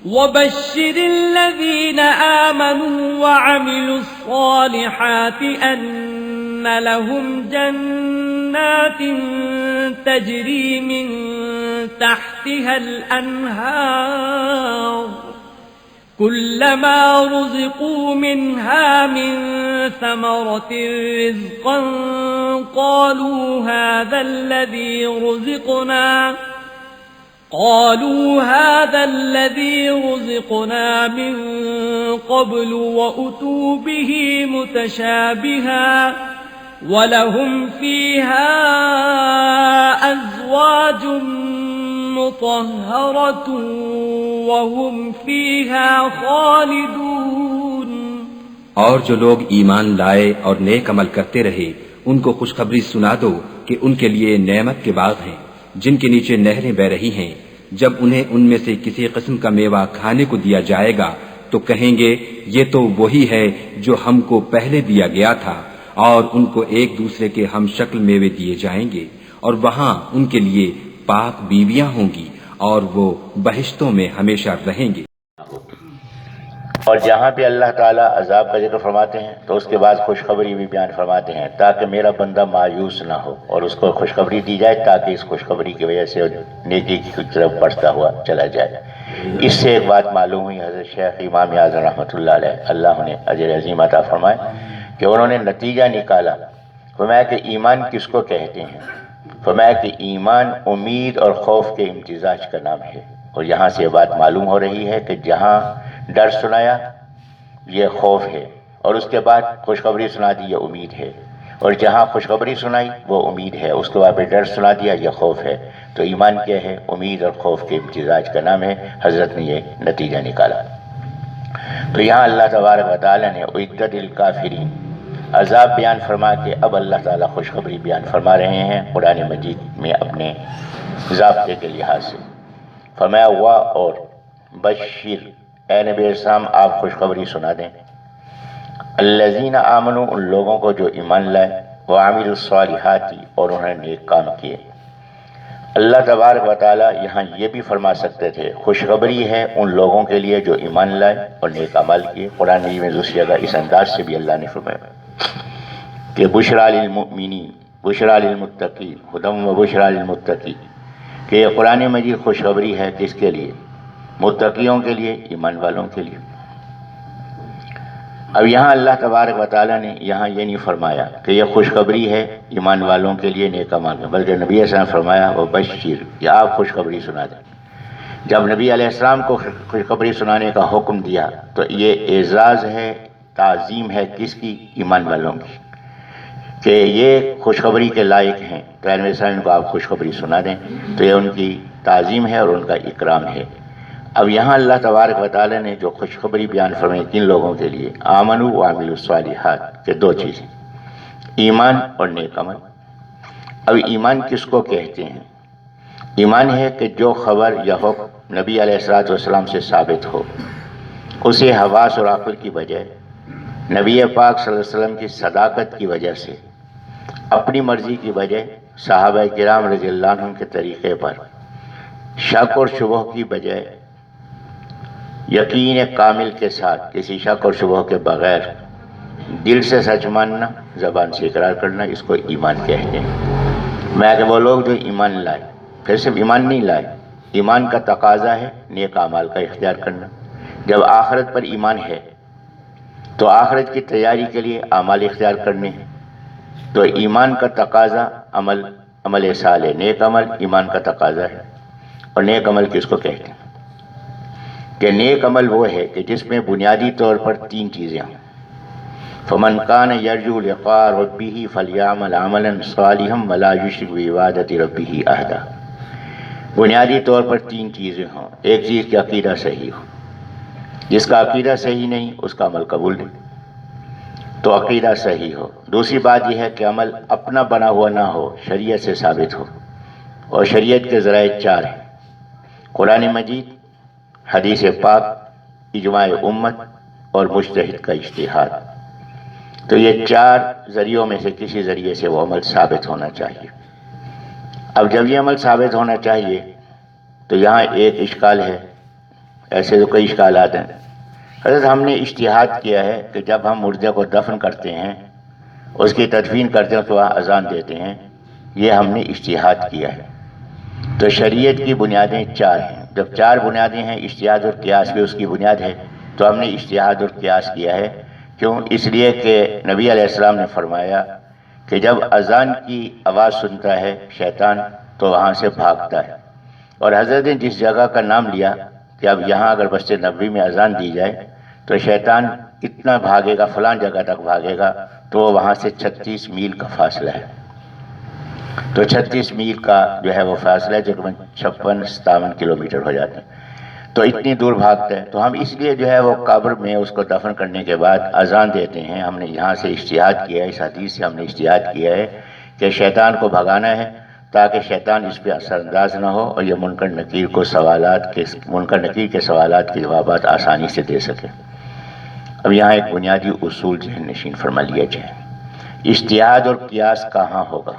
وبشر الذين آمنوا وعملوا الصالحات أن لهم جنات تجري من تحتها الأنهار كلما رزقوا منها من ثمرة رزقا قالوا هذا الذي رزقنا من قبل وأتوا به متشابها ولهم فيها أزواج مطهرة وهم فيها خالدون۔ اور جو لوگ ایمان لائے اور نیک عمل کرتے رہے ان کو خوشخبری سنا دو کہ ان کے لیے نعمت کے باغ ہیں جن کے نیچے نہریں بہ رہی ہیں۔ جب انہیں ان میں سے کسی قسم کا میوہ کھانے کو دیا جائے گا تو کہیں گے یہ تو وہی ہے جو ہم کو پہلے دیا گیا تھا، اور ان کو ایک دوسرے کے ہم شکل میوے دیے جائیں گے، اور وہاں ان کے لیے پاک بیویاں ہوں گی اور وہ بہشتوں میں ہمیشہ رہیں گے۔ اور جہاں پہ اللہ تعالیٰ عذاب کا ذکر فرماتے ہیں تو اس کے بعد خوشخبری بھی بیان فرماتے ہیں تاکہ میرا بندہ مایوس نہ ہو، اور اس کو خوشخبری دی جائے تاکہ اس خوشخبری کی وجہ سے نیکی کی طرف بڑھتا ہوا چلا جائے۔ اس سے ایک بات معلوم ہوئی، حضرت شیخ امام اعظم رحمۃ اللہ علیہ، اللہ انہیں اجر عظیم عطا فرمائے، کہ انہوں نے نتیجہ نکالا۔ فرمایا کہ ایمان کس کو کہتے ہیں؟ فرمایا کہ ایمان امید اور خوف کے امتزاج کا نام ہے۔ اور یہاں سے یہ بات معلوم ہو رہی ہے کہ جہاں ڈر سنایا یہ خوف ہے، اور اس کے بعد خوشخبری سنا دی یہ امید ہے، اور جہاں خوشخبری سنائی وہ امید ہے، اس کے بعد پھر ڈر سنا دیا یہ خوف ہے۔ تو ایمان کیا ہے؟ امید اور خوف کے امتزاج کا نام ہے۔ حضرت نے یہ نتیجہ نکالا۔ تو یہاں اللہ تبارک و تعالیٰ نے اعدت للکافرین عذاب بیان فرما کے اب اللہ تعالیٰ خوشخبری بیان فرما رہے ہیں قرآن مجید میں اپنے ضابطے کے لحاظ سے۔ فرمایا ہوا اور بشیر، اے نبی اسلام آپ خوشخبری سنا دیں، الذین آمنوا ان لوگوں کو جو ایمان لائے، وعملوا الصالحات اور انہوں نے نیک کام کیے۔ اللہ تبارک و تعالیٰ یہاں یہ بھی فرما سکتے تھے خوشخبری ہے ان لوگوں کے لیے جو ایمان لائے اور نیک عمل کیے۔ قرآن مجید میں دوسری جگہ اس انداز سے بھی اللہ نے فرمایا کہ بشریٰ للمؤمنین بشریٰ للمتقین ہدی و بشریٰ للمتقین، کہ یہ قرآن مجید خوشخبری ہے کس کے لیے؟ متقیوں کے لیے، ایمان والوں کے لیے۔ اب یہاں اللہ تبارک و تعالیٰ نے یہاں یہ نہیں فرمایا کہ یہ خوشخبری ہے ایمان والوں کے لیے نیک اعمال میں، بلکہ نبی علیہ السلام نے فرمایا وہ بشیر، کہ آپ خوشخبری سنا دیں۔ جب نبی علیہ السلام کو خوشخبری سنانے کا حکم دیا تو یہ اعزاز ہے، تعظیم ہے کس کی؟ ایمان والوں کی، کہ یہ خوشخبری کے لائق ہیں، تو نبی علیہ السلام کو آپ خوشخبری سنا دیں، تو یہ ان کی تعظیم ہے اور ان کا اکرام ہے۔ اب یہاں اللہ تبارک و تعالیٰ نے جو خوشخبری بیان فرمائی کن لوگوں کے لیے؟ آمنوا وعملوا الصالحات، کہ دو چیزیں، ایمان اور نیک عمل۔ اب ایمان کس کو کہتے ہیں؟ ایمان ہے کہ جو خبر یا حکم نبی علیہ الصلوۃ والسلام سے ثابت ہو، اسے حواس اور عقل کی بجائے نبی پاک صلی اللہ علیہ وسلم کی صداقت کی وجہ سے، اپنی مرضی کی بجائے صحابہ کرام رضی اللہ عنہم کے طریقے پر، شک اور شبہ کی بجائے یقین کامل کے ساتھ، کسی شک اور شبہ کے بغیر دل سے سچ ماننا، زبان سے اقرار کرنا، اس کو ایمان کہتے ہیں۔ میں کہ وہ لوگ جو ایمان لائے، پھر صرف ایمان نہیں لائے، ایمان کا تقاضا ہے نیک اعمال کا اختیار کرنا۔ جب آخرت پر ایمان ہے تو آخرت کی تیاری کے لیے اعمال اختیار کرنے ہیں، تو ایمان کا تقاضا عمل صالح، نیک عمل ایمان کا تقاضا ہے۔ اور نیک عمل کس کو کہتے ہیں؟ کہ نیک عمل وہ ہے کہ جس میں بنیادی طور پر تین چیزیں ہوں۔ فمن کان یرجو لقاء ربہ فلیعمل عملا صالحا ولا یشرک بعبادۃ ربہ احدا۔ بنیادی طور پر تین چیزیں ہوں، ایک چیز کی عقیدہ صحیح ہو، جس کا عقیدہ صحیح نہیں اس کا عمل قبول نہیں، تو عقیدہ صحیح ہو۔ دوسری بات یہ ہے کہ عمل اپنا بنا ہوا نہ ہو، شریعت سے ثابت ہو، اور شریعت کے ذرائع چار ہیں: قرآن مجید، حدیث پاک، اجماع امت اور مجتہد کا اجتہاد۔ تو یہ چار ذریعوں میں سے کسی ذریعے سے وہ عمل ثابت ہونا چاہیے۔ اب جب یہ عمل ثابت ہونا چاہیے تو یہاں ایک اشکال ہے، ایسے تو کئی اشکالات ہیں۔ حضرت ہم نے اجتہاد کیا ہے کہ جب ہم مردے کو دفن کرتے ہیں، اس کی تدفین کرتے ہیں، تو اذان دیتے ہیں، یہ ہم نے اجتہاد کیا ہے۔ تو شریعت کی بنیادیں 4 ہیں، جب 4 بنیادیں ہیں، اجتہاد اور قیاس بھی اس کی بنیاد ہے، تو ہم نے اجتہاد اور قیاس کیا ہے۔ کیوں؟ اس لیے کہ نبی علیہ السلام نے فرمایا کہ جب اذان کی آواز سنتا ہے شیطان تو وہاں سے بھاگتا ہے، اور حضرت نے جس جگہ کا نام لیا کہ اب یہاں اگر مسجد نبوی میں اذان دی جائے تو شیطان اتنا بھاگے گا، فلاں جگہ تک بھاگے گا، تو وہاں سے 36 میل کا فاصلہ ہے۔ تو 36 میل کا جو ہے وہ فاصلہ ہے، جو 56-57 کلومیٹر ہو جاتے ہیں، تو اتنی دور بھاگتا ہے۔ تو ہم اس لیے جو ہے وہ قبر میں اس کو دفن کرنے کے بعد اذان دیتے ہیں۔ ہم نے یہاں سے اجتہاد کیا ہے، اس حدیث سے ہم نے اجتہاد کیا ہے کہ شیطان کو بھگانا ہے تاکہ شیطان اس پہ اثر انداز نہ ہو اور یہ منکر نکیر کے سوالات کے جوابات آسانی سے دے سکے۔ اب یہاں ایک بنیادی اصول ذہن نشین فرما لیا جائے، اجتہاد اور قیاس کہاں ہوگا؟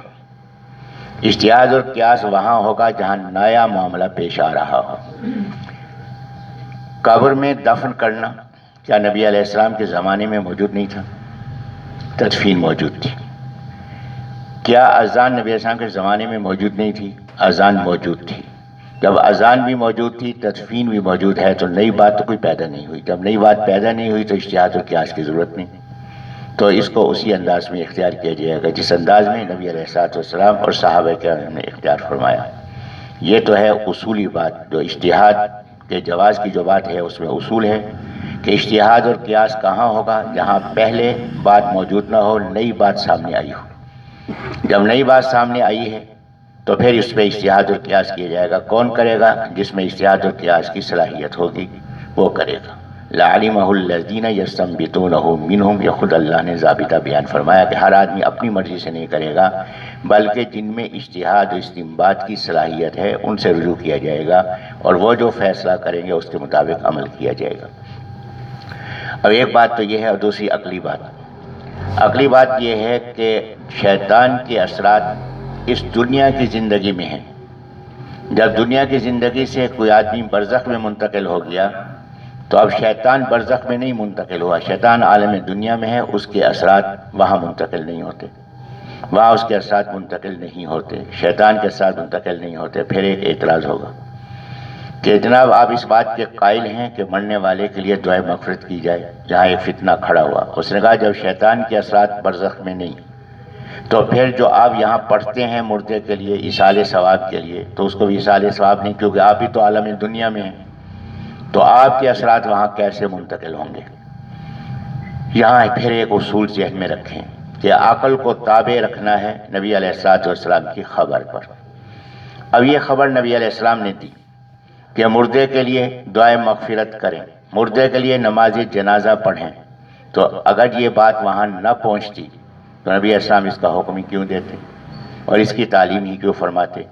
اجتہاد اور قیاس وہاں ہوگا جہاں نیا معاملہ پیش آ رہا ہو۔ قبر میں دفن کرنا کیا نبی علیہ السلام کے زمانے میں موجود نہیں تھا؟ تدفین موجود تھی۔ کیا اذان نبی علیہ السلام کے زمانے میں موجود نہیں تھی؟ اذان موجود تھی۔ جب اذان بھی موجود تھی، تدفین بھی موجود ہے، تو نئی بات تو کوئی پیدا نہیں ہوئی۔ جب نئی بات پیدا نہیں ہوئی تو اجتہاد اور قیاس کی ضرورت نہیں، تو اس کو اسی انداز میں اختیار کیا جائے گا جس انداز میں نبی علیہ السلام اور صحابہ کرام نے اختیار فرمایا۔ یہ تو ہے اصولی بات، جو اجتہاد کے جواز کی جو بات ہے اس میں اصول ہے کہ اجتہاد اور قیاس کہاں ہوگا؟ جہاں پہلے بات موجود نہ ہو، نئی بات سامنے آئی ہو۔ جب نئی بات سامنے آئی ہے تو پھر اس پہ اجتہاد اور قیاس کیا جائے گا۔ کون کرے گا؟ جس میں اجتہاد اور قیاس کی صلاحیت ہوگی وہ کرے گا۔ لَعَلِمَهُ الَّذِينَ يَسْتَنبِطُونَهُ مِنْهُمْ، یہ خود اللہ نے ضابطہ بیان فرمایا کہ ہر آدمی اپنی مرضی سے نہیں کرے گا، بلکہ جن میں اجتہاد و استنباط کی صلاحیت ہے ان سے رجوع کیا جائے گا، اور وہ جو فیصلہ کریں گے اس کے مطابق عمل کیا جائے گا۔ اب ایک بات تو یہ ہے، اور دوسری عقلی بات یہ ہے کہ شیطان کے اثرات اس دنیا کی زندگی میں ہیں۔ جب دنیا کی زندگی سے کوئی آدمی برزخ میں منتقل ہو گیا تو اب شیطان برزخ میں نہیں منتقل ہوا، شیطان عالم دنیا میں ہے، اس کے اثرات وہاں منتقل نہیں ہوتے، وہاں اس کے اثرات منتقل نہیں ہوتے، شیطان کے اثرات منتقل نہیں ہوتے۔ پھر ایک اعتراض ہوگا کہ جناب آپ اس بات کے قائل ہیں کہ مرنے والے کے لیے دعائے مغفرت کی جائے، جہاں ایک فتنہ کھڑا ہوا۔ اس نے کہا جب شیطان کے اثرات برزخ میں نہیں، تو پھر جو آپ یہاں پڑھتے ہیں مردے کے لیے ایصال ثواب کے لیے، تو اس کو بھی ایصال ثواب نہیں، کیونکہ آپ ہی تو عالم دنیا میں ہیں، تو آپ کے اثرات وہاں کیسے منتقل ہوں گے؟ یہاں پھر ایک اصول ذہن میں رکھیں کہ عقل کو تابع رکھنا ہے نبی علیہ السلام کی خبر پر۔ اب یہ خبر نبی علیہ السلام نے دی کہ مردے کے لیے دعائے مغفرت کریں، مردے کے لیے نماز جنازہ پڑھیں، تو اگر یہ بات وہاں نہ پہنچتی تو نبی علیہ السلام اس کا حکم ہی کیوں دیتے اور اس کی تعلیم ہی کیوں فرماتے؟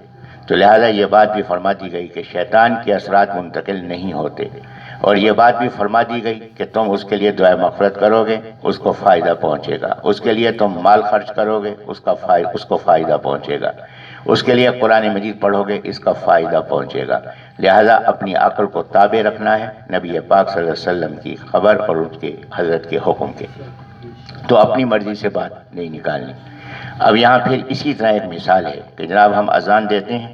تو لہذا یہ بات بھی فرما دی گئی کہ شیطان کے اثرات منتقل نہیں ہوتے، اور یہ بات بھی فرما دی گئی کہ تم اس کے لیے دعائے مغفرت کرو گے اس کو فائدہ پہنچے گا، اس کے لیے تم مال خرچ کرو گے اس کو فائدہ پہنچے گا، اس کے لیے قرآن مجید پڑھو گے اس کا فائدہ پہنچے گا۔ لہذا اپنی عقل کو تابع رکھنا ہے نبی پاک صلی اللہ علیہ وسلم کی خبر اور ان کے حضرت کے حکم کے، تو اپنی مرضی سے بات نہیں نکالنی۔ اب یہاں پھر اسی طرح ایک مثال ہے کہ جناب ہم اذان دیتے ہیں،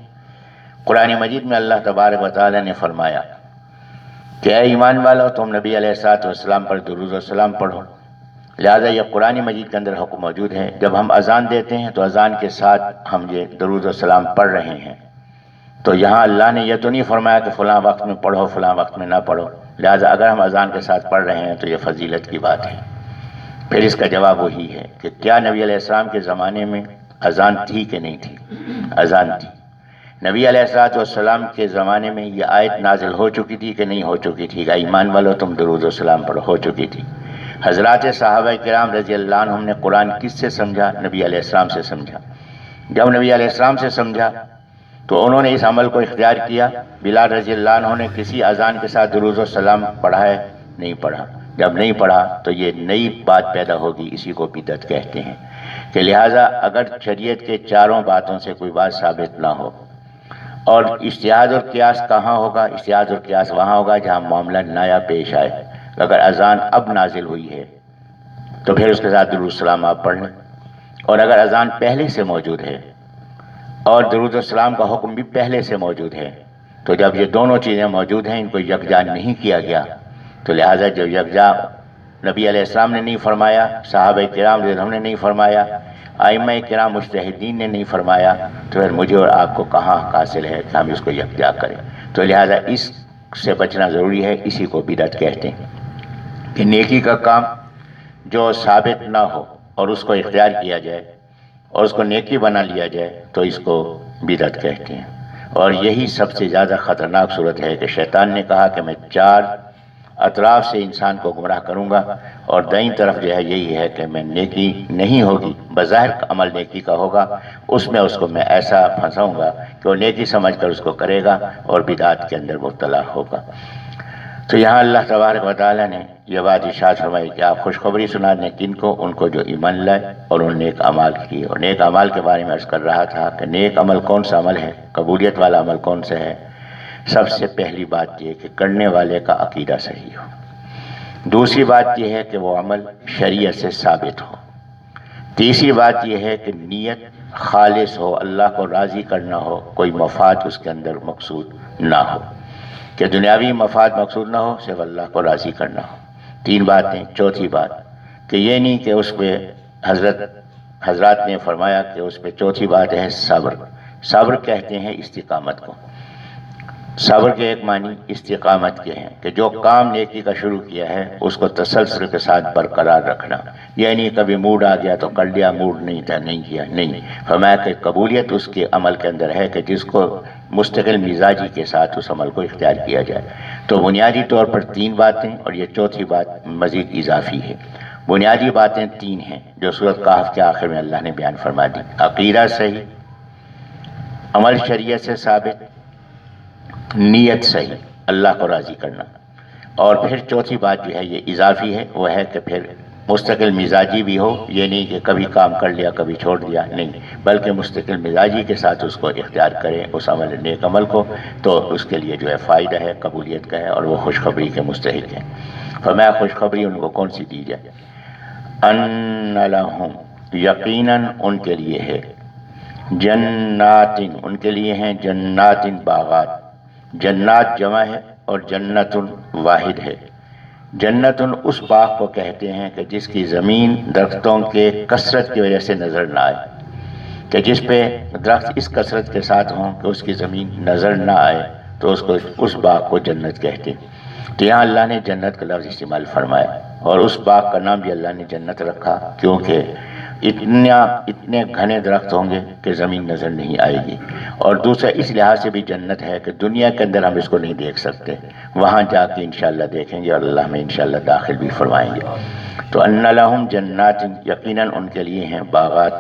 قرآن مجید میں اللہ تبارک و تعالی نے فرمایا کہ اے ایمان والو تم نبی علیہ السلام پر درود و سلام پڑھو، لہذا یہ قرآن مجید کے اندر حکم موجود ہے۔ جب ہم اذان دیتے ہیں تو اذان کے ساتھ ہم یہ درود و سلام پڑھ رہے ہیں، تو یہاں اللہ نے یہ تو نہیں فرمایا کہ فلاں وقت میں پڑھو فلاں وقت میں نہ پڑھو، لہذا اگر ہم اذان کے ساتھ پڑھ رہے ہیں تو یہ فضیلت کی بات ہے۔ پھر اس کا جواب وہی ہے کہ کیا نبی علیہ السلام کے زمانے میں اذان تھی کہ نہیں تھی؟ اذان تھی۔ نبی علیہ السلام کے زمانے میں یہ آیت نازل ہو چکی تھی کہ نہیں ہو چکی تھی؟ ایمان والو تم درود و سلام پڑھو، ہو چکی تھی۔ حضرات صحابہ کرام رضی اللہ عنہم نے قرآن کس سے سمجھا؟ نبی علیہ السلام سے سمجھا۔ جب نبی علیہ السلام سے سمجھا تو انہوں نے اس عمل کو اختیار کیا۔ بلال رضی اللہ عنہ نے کسی اذان کے ساتھ درود و سلام پڑھا ہے؟ نہیں پڑھا۔ جب نہیں پڑھا تو یہ نئی بات پیدا ہوگی، اسی کو بدعت کہتے ہیں، کہ لہٰذا اگر شریعت کے چاروں باتوں سے کوئی بات ثابت نہ ہو اور اجتہاد اور قیاس کہاں ہوگا؟ اجتہاد اور قیاس وہاں ہوگا جہاں معاملہ نیا پیش آئے. اگر اذان اب نازل ہوئی ہے تو پھر اس کے ساتھ درود السلام آپ پڑھ لیں، اور اگر اذان پہلے سے موجود ہے اور درود السلام کا حکم بھی پہلے سے موجود ہے، تو جب یہ دونوں چیزیں موجود ہیں، ان کو یکجا نہیں کیا گیا، تو لہٰذا جو یکجا نبی علیہ السلام نے نہیں فرمایا، صحابہ کرام رضی اللہ عنہم نے نہیں فرمایا، ائمہ کرام مجتہدین نے نہیں فرمایا، تو پھر مجھے اور آپ کو کہاں حاصل ہے کہ ہم اس کو یکجا کریں؟ تو لہٰذا اس سے بچنا ضروری ہے. اسی کو بدعت کہتے ہیں کہ نیکی کا کام جو ثابت نہ ہو اور اس کو اختیار کیا جائے اور اس کو نیکی بنا لیا جائے تو اس کو بدعت کہتے ہیں. اور یہی سب سے زیادہ خطرناک صورت ہے کہ شیطان نے کہا کہ میں 4 اطراف سے انسان کو گمراہ کروں گا، اور دائیں طرف جو ہے یہی ہے کہ میں نیکی نہیں ہوگی، بظاہر عمل نیکی کا ہوگا، اس میں اس کو میں ایسا پھنساؤں گا کہ وہ نیکی سمجھ کر اس کو کرے گا اور بدعات کے اندر مبتلا ہوگا. تو یہاں اللہ تبارک و تعالیٰ نے یہ بات ارشاد فرمائی کہ آپ خوشخبری سنا دیں کن کو؟ ان کو جو ایمان لائے اور ان نیک اعمال کیے. اور نیک اعمال کے بارے میں عرض کر رہا تھا کہ نیک عمل کون سا عمل ہے، قبولیت والا عمل کون سا ہے؟ سب سے پہلی بات یہ کہ کرنے والے کا عقیدہ صحیح ہو. دوسری بات یہ ہے کہ وہ عمل شریعت سے ثابت ہو. تیسری بات یہ ہے کہ نیت خالص ہو، اللہ کو راضی کرنا ہو، کوئی مفاد اس کے اندر مقصود نہ ہو، کہ دنیاوی مفاد مقصود نہ ہو، صرف اللہ کو راضی کرنا ہو. 3 باتیں. چوتھی بات کہ یہ نہیں کہ اس پہ حضرات نے فرمایا کہ اس پہ چوتھی بات ہے صبر. صبر کہتے ہیں استقامت کو. صبر کے ایک معنی استقامت کے ہیں کہ جو کام نیکی کا شروع کیا ہے اس کو تسلسل کے ساتھ برقرار رکھنا. یعنی کبھی موڈ آ گیا تو کر لیا، موڈ نہیں تھا نہیں کیا، نہیں. فرمایا کہ قبولیت اس کے عمل کے اندر ہے کہ جس کو مستقل مزاجی کے ساتھ اس عمل کو اختیار کیا جائے. تو بنیادی طور پر 3 باتیں، اور یہ چوتھی بات مزید اضافی ہے. بنیادی باتیں 3 ہیں جو سورۃ کہف کے آخر میں اللہ نے بیان فرما دی. عقیدہ صحیح، عمل شریعت سے ثابت، نیت صحیح، اللہ کو راضی کرنا. اور پھر چوتھی بات جو ہے یہ اضافی ہے، وہ ہے کہ پھر مستقل مزاجی بھی ہو. یہ نہیں کہ کبھی کام کر لیا کبھی چھوڑ دیا، نہیں، بلکہ مستقل مزاجی کے ساتھ اس کو اختیار کریں اس عمل نیک عمل کو، تو اس کے لیے جو ہے فائدہ ہے، قبولیت کا ہے، اور وہ خوشخبری کے مستحق ہیں. فرمایا خوشخبری ان کو کون سی دی جائے؟ ان لہم، یقیناً ان کے لیے ہے، جنات، ان کے لیے ہیں جنات، باغات. جنات جمع ہے اور جنت واحد ہے. جنت اس باغ کو کہتے ہیں کہ جس کی زمین درختوں کے کثرت کی وجہ سے نظر نہ آئے، کہ جس پہ درخت اس کثرت کے ساتھ ہوں کہ اس کی زمین نظر نہ آئے، تو اس باغ کو جنت کہتے ہیں. تو یہاں اللہ نے جنت کا لفظ استعمال فرمایا، اور اس باغ کا نام بھی اللہ نے جنت رکھا، کیونکہ اتنے گھنے درخت ہوں گے کہ زمین نظر نہیں آئے گی. اور دوسرا اس لحاظ سے بھی جنت ہے کہ دنیا کے اندر ہم اس کو نہیں دیکھ سکتے، وہاں جا کے انشاءاللہ دیکھیں گے اور اللہ میں انشاءاللہ داخل بھی فرمائیں گے. تو ان لہم جنات، یقیناً ان کے لیے ہیں باغات،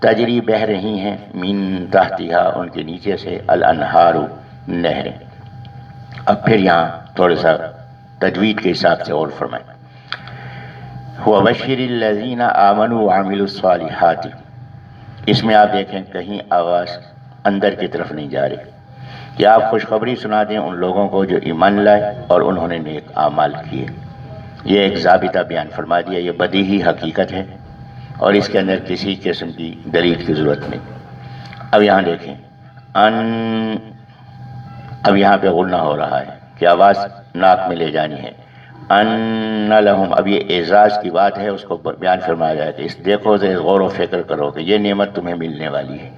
تجری بہہ رہی ہیں، من تحتہا، ان کے نیچے سے، الانہار، نہریں. اب پھر یہاں تھوڑا سا تجوید کے حساب سے اور فرمائیں. وَبَشِّرِ الَّذِينَ آمَنُوا وَعَمِلُوا الصَّالِحَاتِ. اس میں آپ دیکھیں کہیں آواز اندر کی طرف نہیں جا رہی، کہ آپ خوشخبری سنا دیں ان لوگوں کو جو ایمان لائے اور انہوں نے نیک اعمال کیے. یہ ایک ضابطہ بیان فرما دیا، یہ بدیہی حقیقت ہے اور اس کے اندر کسی قسم کی دلیل کی ضرورت نہیں. اب یہاں دیکھیں اب یہاں پہ غنہ ہو رہا ہے کہ آواز ناک میں لے جانی ہے. ان لہم، اب یہ اعزاز کی بات ہے، اس کو بیان فرمایا جائے کہ اس دیکھو ذرا غور و فکر کرو کہ یہ نعمت تمہیں ملنے والی ہے.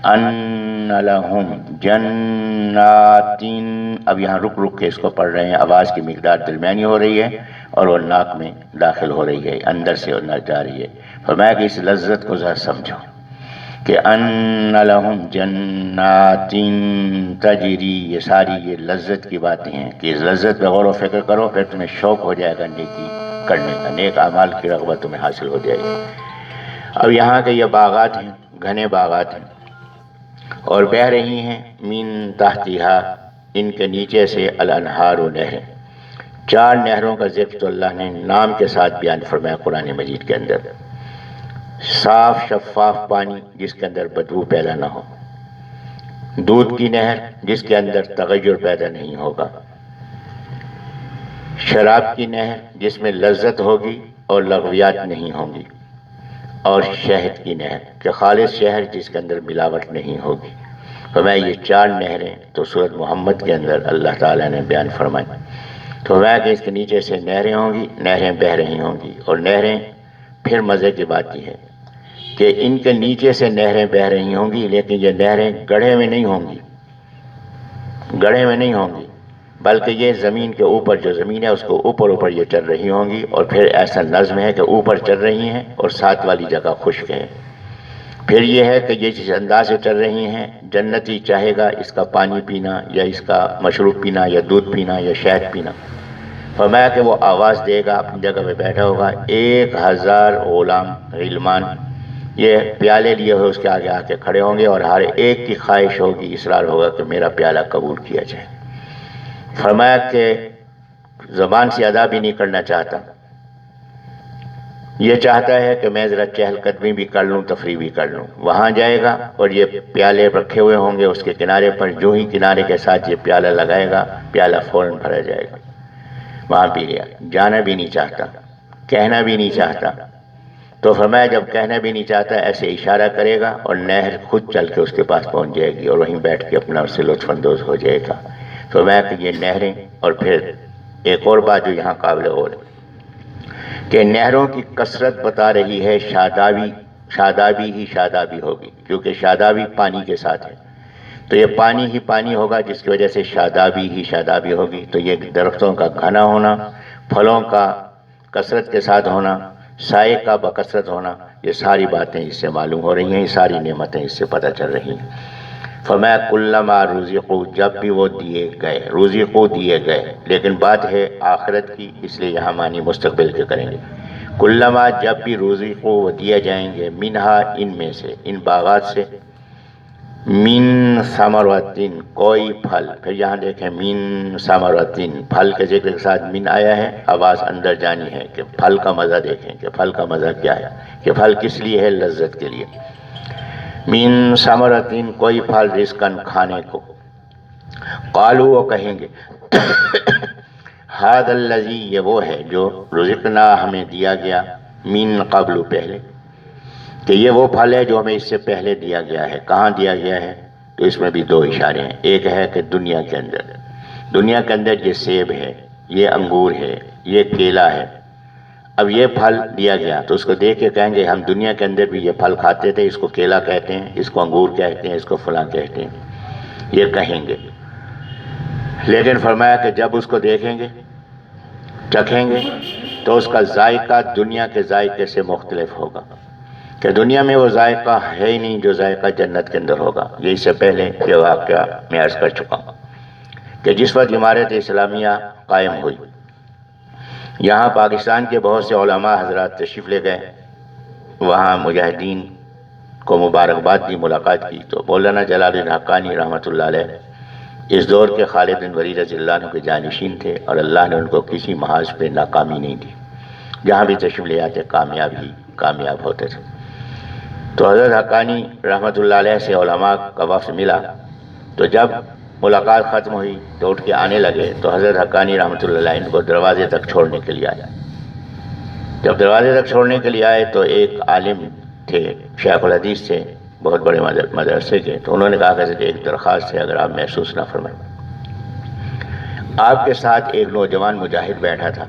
ان لہم جنات، اب یہاں رک کے اس کو پڑھ رہے ہیں، آواز کی مقدار درمیانی ہو رہی ہے اور وہ ناک میں داخل ہو رہی ہے، اندر سے اور نہ جا رہی ہے. فرمایا کہ اس لذت کو ذرا سمجھو کہ ان لہم جنات تجری، یہ ساری یہ لذت کی باتیں ہیں کہ اس لذت پہ غور و فکر کرو، پھر تمہیں شوق ہو جائے گا نیکی کرنے کا، نیک اعمال کی رغبت تمہیں حاصل ہو جائے گی. اب یہاں کے یہ باغات ہیں، گھنے باغات ہیں، اور بہہ رہی ہیں من تحتہا، ان کے نیچے سے، الانہار، نہریں. 4 نہروں کا ذکر تو اللہ نے نام کے ساتھ بیان فرمایا قرآن مجید کے اندر. صاف شفاف پانی جس کے اندر بدبو پیدا نہ ہو، دودھ کی نہر جس کے اندر تغیر پیدا نہیں ہوگا، شراب کی نہر جس میں لذت ہوگی اور لغویات نہیں ہوں گی، اور شہد کی نہر کہ خالص شہد جس کے اندر ملاوٹ نہیں ہوگی۔ فرمایا یہ 4 نہریں تو سورۃ محمد کے اندر اللہ تعالیٰ نے بیان فرمائی۔ تو فرمایا کہ اس کے نیچے سے نہریں ہوں گی، نہریں بہہ رہی ہوں گی، اور نہریں پھر مزے کی بات یہ ہے کہ ان کے نیچے سے نہریں بہہ رہی ہوں گی، لیکن یہ نہریں گڑھے میں نہیں ہوں گی، گڑھے میں نہیں ہوں گی، بلکہ یہ زمین کے اوپر، جو زمین ہے اس کو اوپر اوپر یہ چل رہی ہوں گی، اور پھر ایسا نظم ہے کہ اوپر چل رہی ہیں اور ساتھ والی جگہ خشک ہے۔ پھر یہ ہے کہ یہ جس انداز سے چل رہی ہیں، جنتی چاہے گا اس کا پانی پینا یا اس کا مشروب پینا یا دودھ پینا یا شہد پینا، فرمایا کہ وہ آواز دے گا، اپنی جگہ پہ بیٹھا ہوگا، 1000 غلام غلمان یہ پیالے لیے ہوئے اس کے آگے آ کے کھڑے ہوں گے، اور ہر ایک کی خواہش ہوگی، اصرار ہوگا کہ میرا پیالہ قبول کیا جائے۔ فرمایا کہ زبان سے ادا بھی نہیں کرنا چاہتا، یہ چاہتا ہے کہ میں ذرا چہل قدمی بھی کر لوں، تفریح بھی کر لوں۔ وہاں جائے گا اور یہ پیالے رکھے ہوئے ہوں گے اس کے کنارے پر، جو ہی کنارے کے ساتھ یہ پیالہ لگائے گا، پیالہ فوراً بھرا جائے گا، وہاں پی لیا۔ جانا بھی نہیں چاہتا، کہنا بھی نہیں چاہتا۔ تو فرمایا جب کہنا بھی نہیں چاہتا، ایسے اشارہ کرے گا اور نہر خود چل کے اس کے پاس پہنچ جائے گی، اور وہیں بیٹھ کے اپنا اس سے لطف اندوز ہو جائے گا۔ فرمایا کہ یہ نہریں، اور پھر ایک اور بات جو یہاں قابل غور ہے کہ نہروں کی کثرت بتا رہی ہے شادابی ہی شادابی ہوگی، کیونکہ شادابی پانی کے ساتھ ہے، تو یہ پانی ہی پانی ہوگا، جس کی وجہ سے شادابی ہی شادابی ہوگی۔ تو یہ درختوں کا گھنا ہونا، پھلوں کا کثرت کے ساتھ ہونا، سائے کا بکثرت ہونا، یہ ساری باتیں اس سے معلوم ہو رہی ہیں، یہ ساری نعمتیں اس سے پتہ چل رہی ہیں۔ فرمایا کلما رزقوا، جب بھی وہ دیے گئے، رزقوا دیے گئے، لیکن بات ہے آخرت کی، اس لیے یہاں معنی مستقبل کے کریں گے۔ کلما جب بھی رزقوا وہ دیے جائیں گے، منہا ان میں سے، ان باغات سے، من ثمرۃ کوئی پھل، پھر یہاں دیکھیں من ثمرۃ، پھل کے ذکر کے ساتھ من آیا ہے، آواز اندر جانی ہے کہ پھل کا مزہ دیکھیں کہ پھل کا مزہ کیا ہے، کہ پھل کس لیے ہے، لذت کے لیے۔ من ثمرۃ کوئی پھل، رزقاً کھانے کو، قالوا وہ کہیں گے ھذا الذی یہ وہ ہے جو رزقنا ہمیں دیا گیا، من قبل پہلے، کہ یہ وہ پھل ہے جو ہمیں اس سے پہلے دیا گیا ہے۔ کہاں دیا گیا ہے؟ تو اس میں بھی 2 اشارے ہیں، ایک ہے کہ دنیا کے اندر، دنیا کے اندر یہ سیب ہے، یہ انگور ہے، یہ کیلا ہے، اب یہ پھل دیا گیا تو اس کو دیکھ کے کہیں گے ہم دنیا کے اندر بھی یہ پھل کھاتے تھے، اس کو کیلا کہتے ہیں، اس کو انگور کہتے ہیں، اس کو فلاں کہتے ہیں، یہ کہیں گے۔ لیکن فرمایا کہ جب اس کو دیکھیں گے، چکھیں گے، تو اس کا ذائقہ دنیا کے ذائقے سے مختلف ہوگا، کہ دنیا میں وہ ذائقہ ہے ہی نہیں جو ذائقہ جنت کے اندر ہوگا۔ یہ اس سے پہلے یہ واقعہ میں عرض کر چکا ہوں کہ جس وقت امارت اسلامیہ قائم ہوئی، یہاں پاکستان کے بہت سے علماء حضرات تشریف لے گئے، وہاں مجاہدین کو مبارکباد دی، ملاقات کی، تو مولانا جلال الدین حقانی رحمۃ اللہ علیہ اس دور کے خالد بن ولید رضی اللہ عنہ کے جانشین تھے، اور اللہ نے ان کو کسی محاذ پہ ناکامی نہیں دی، جہاں بھی تشریف لے آتے کامیاب ہوتے تھے۔ تو حضرت حقانی رحمۃ اللہ علیہ سے علماء کا وفد ملا، تو جب ملاقات ختم ہوئی تو اٹھ کے آنے لگے، تو حضرت حقانی رحمۃ اللہ علیہ ان کو دروازے تک چھوڑنے کے لیے آیا۔ جب دروازے تک چھوڑنے کے لیے آئے تو ایک عالم تھے، شیخ الحدیث تھے، بہت بڑے مدرسے کے، تو انہوں نے کہا کہ ایک درخواست ہے، اگر آپ محسوس نہ فرمائیں۔ آپ کے ساتھ ایک نوجوان مجاہد بیٹھا تھا،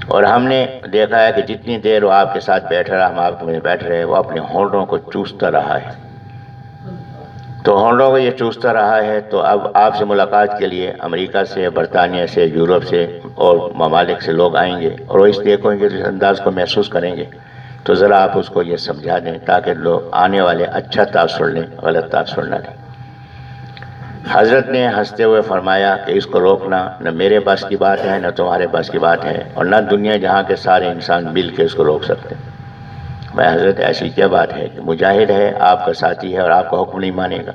اور ہم نے دیکھا ہے کہ جتنی دیر وہ آپ کے ساتھ بیٹھ رہا، ہم آپ میں بیٹھ رہے، وہ اپنے ہونٹوں کو چوستا رہا ہے، تو ہونٹوں کو یہ چوستا رہا ہے، تو اب آپ سے ملاقات کے لیے امریکہ سے، برطانیہ سے، یورپ سے اور ممالک سے لوگ آئیں گے، اور وہ اس دیکھیں گے، اس انداز کو محسوس کریں گے، تو ذرا آپ اس کو یہ سمجھا دیں تاکہ لوگ آنے والے اچھا تاثر لیں، غلط تاثر نہ لیں۔ حضرت نے ہنستے ہوئے فرمایا کہ اس کو روکنا نہ میرے بس کی بات ہے، نہ تمہارے بس کی بات ہے، اور نہ دنیا جہاں کے سارے انسان مل کے اس کو روک سکتے۔ میں حضرت ایسی کیا بات ہے کہ مجاہد ہے، آپ کا ساتھی ہے، اور آپ کا حکم نہیں مانے گا؟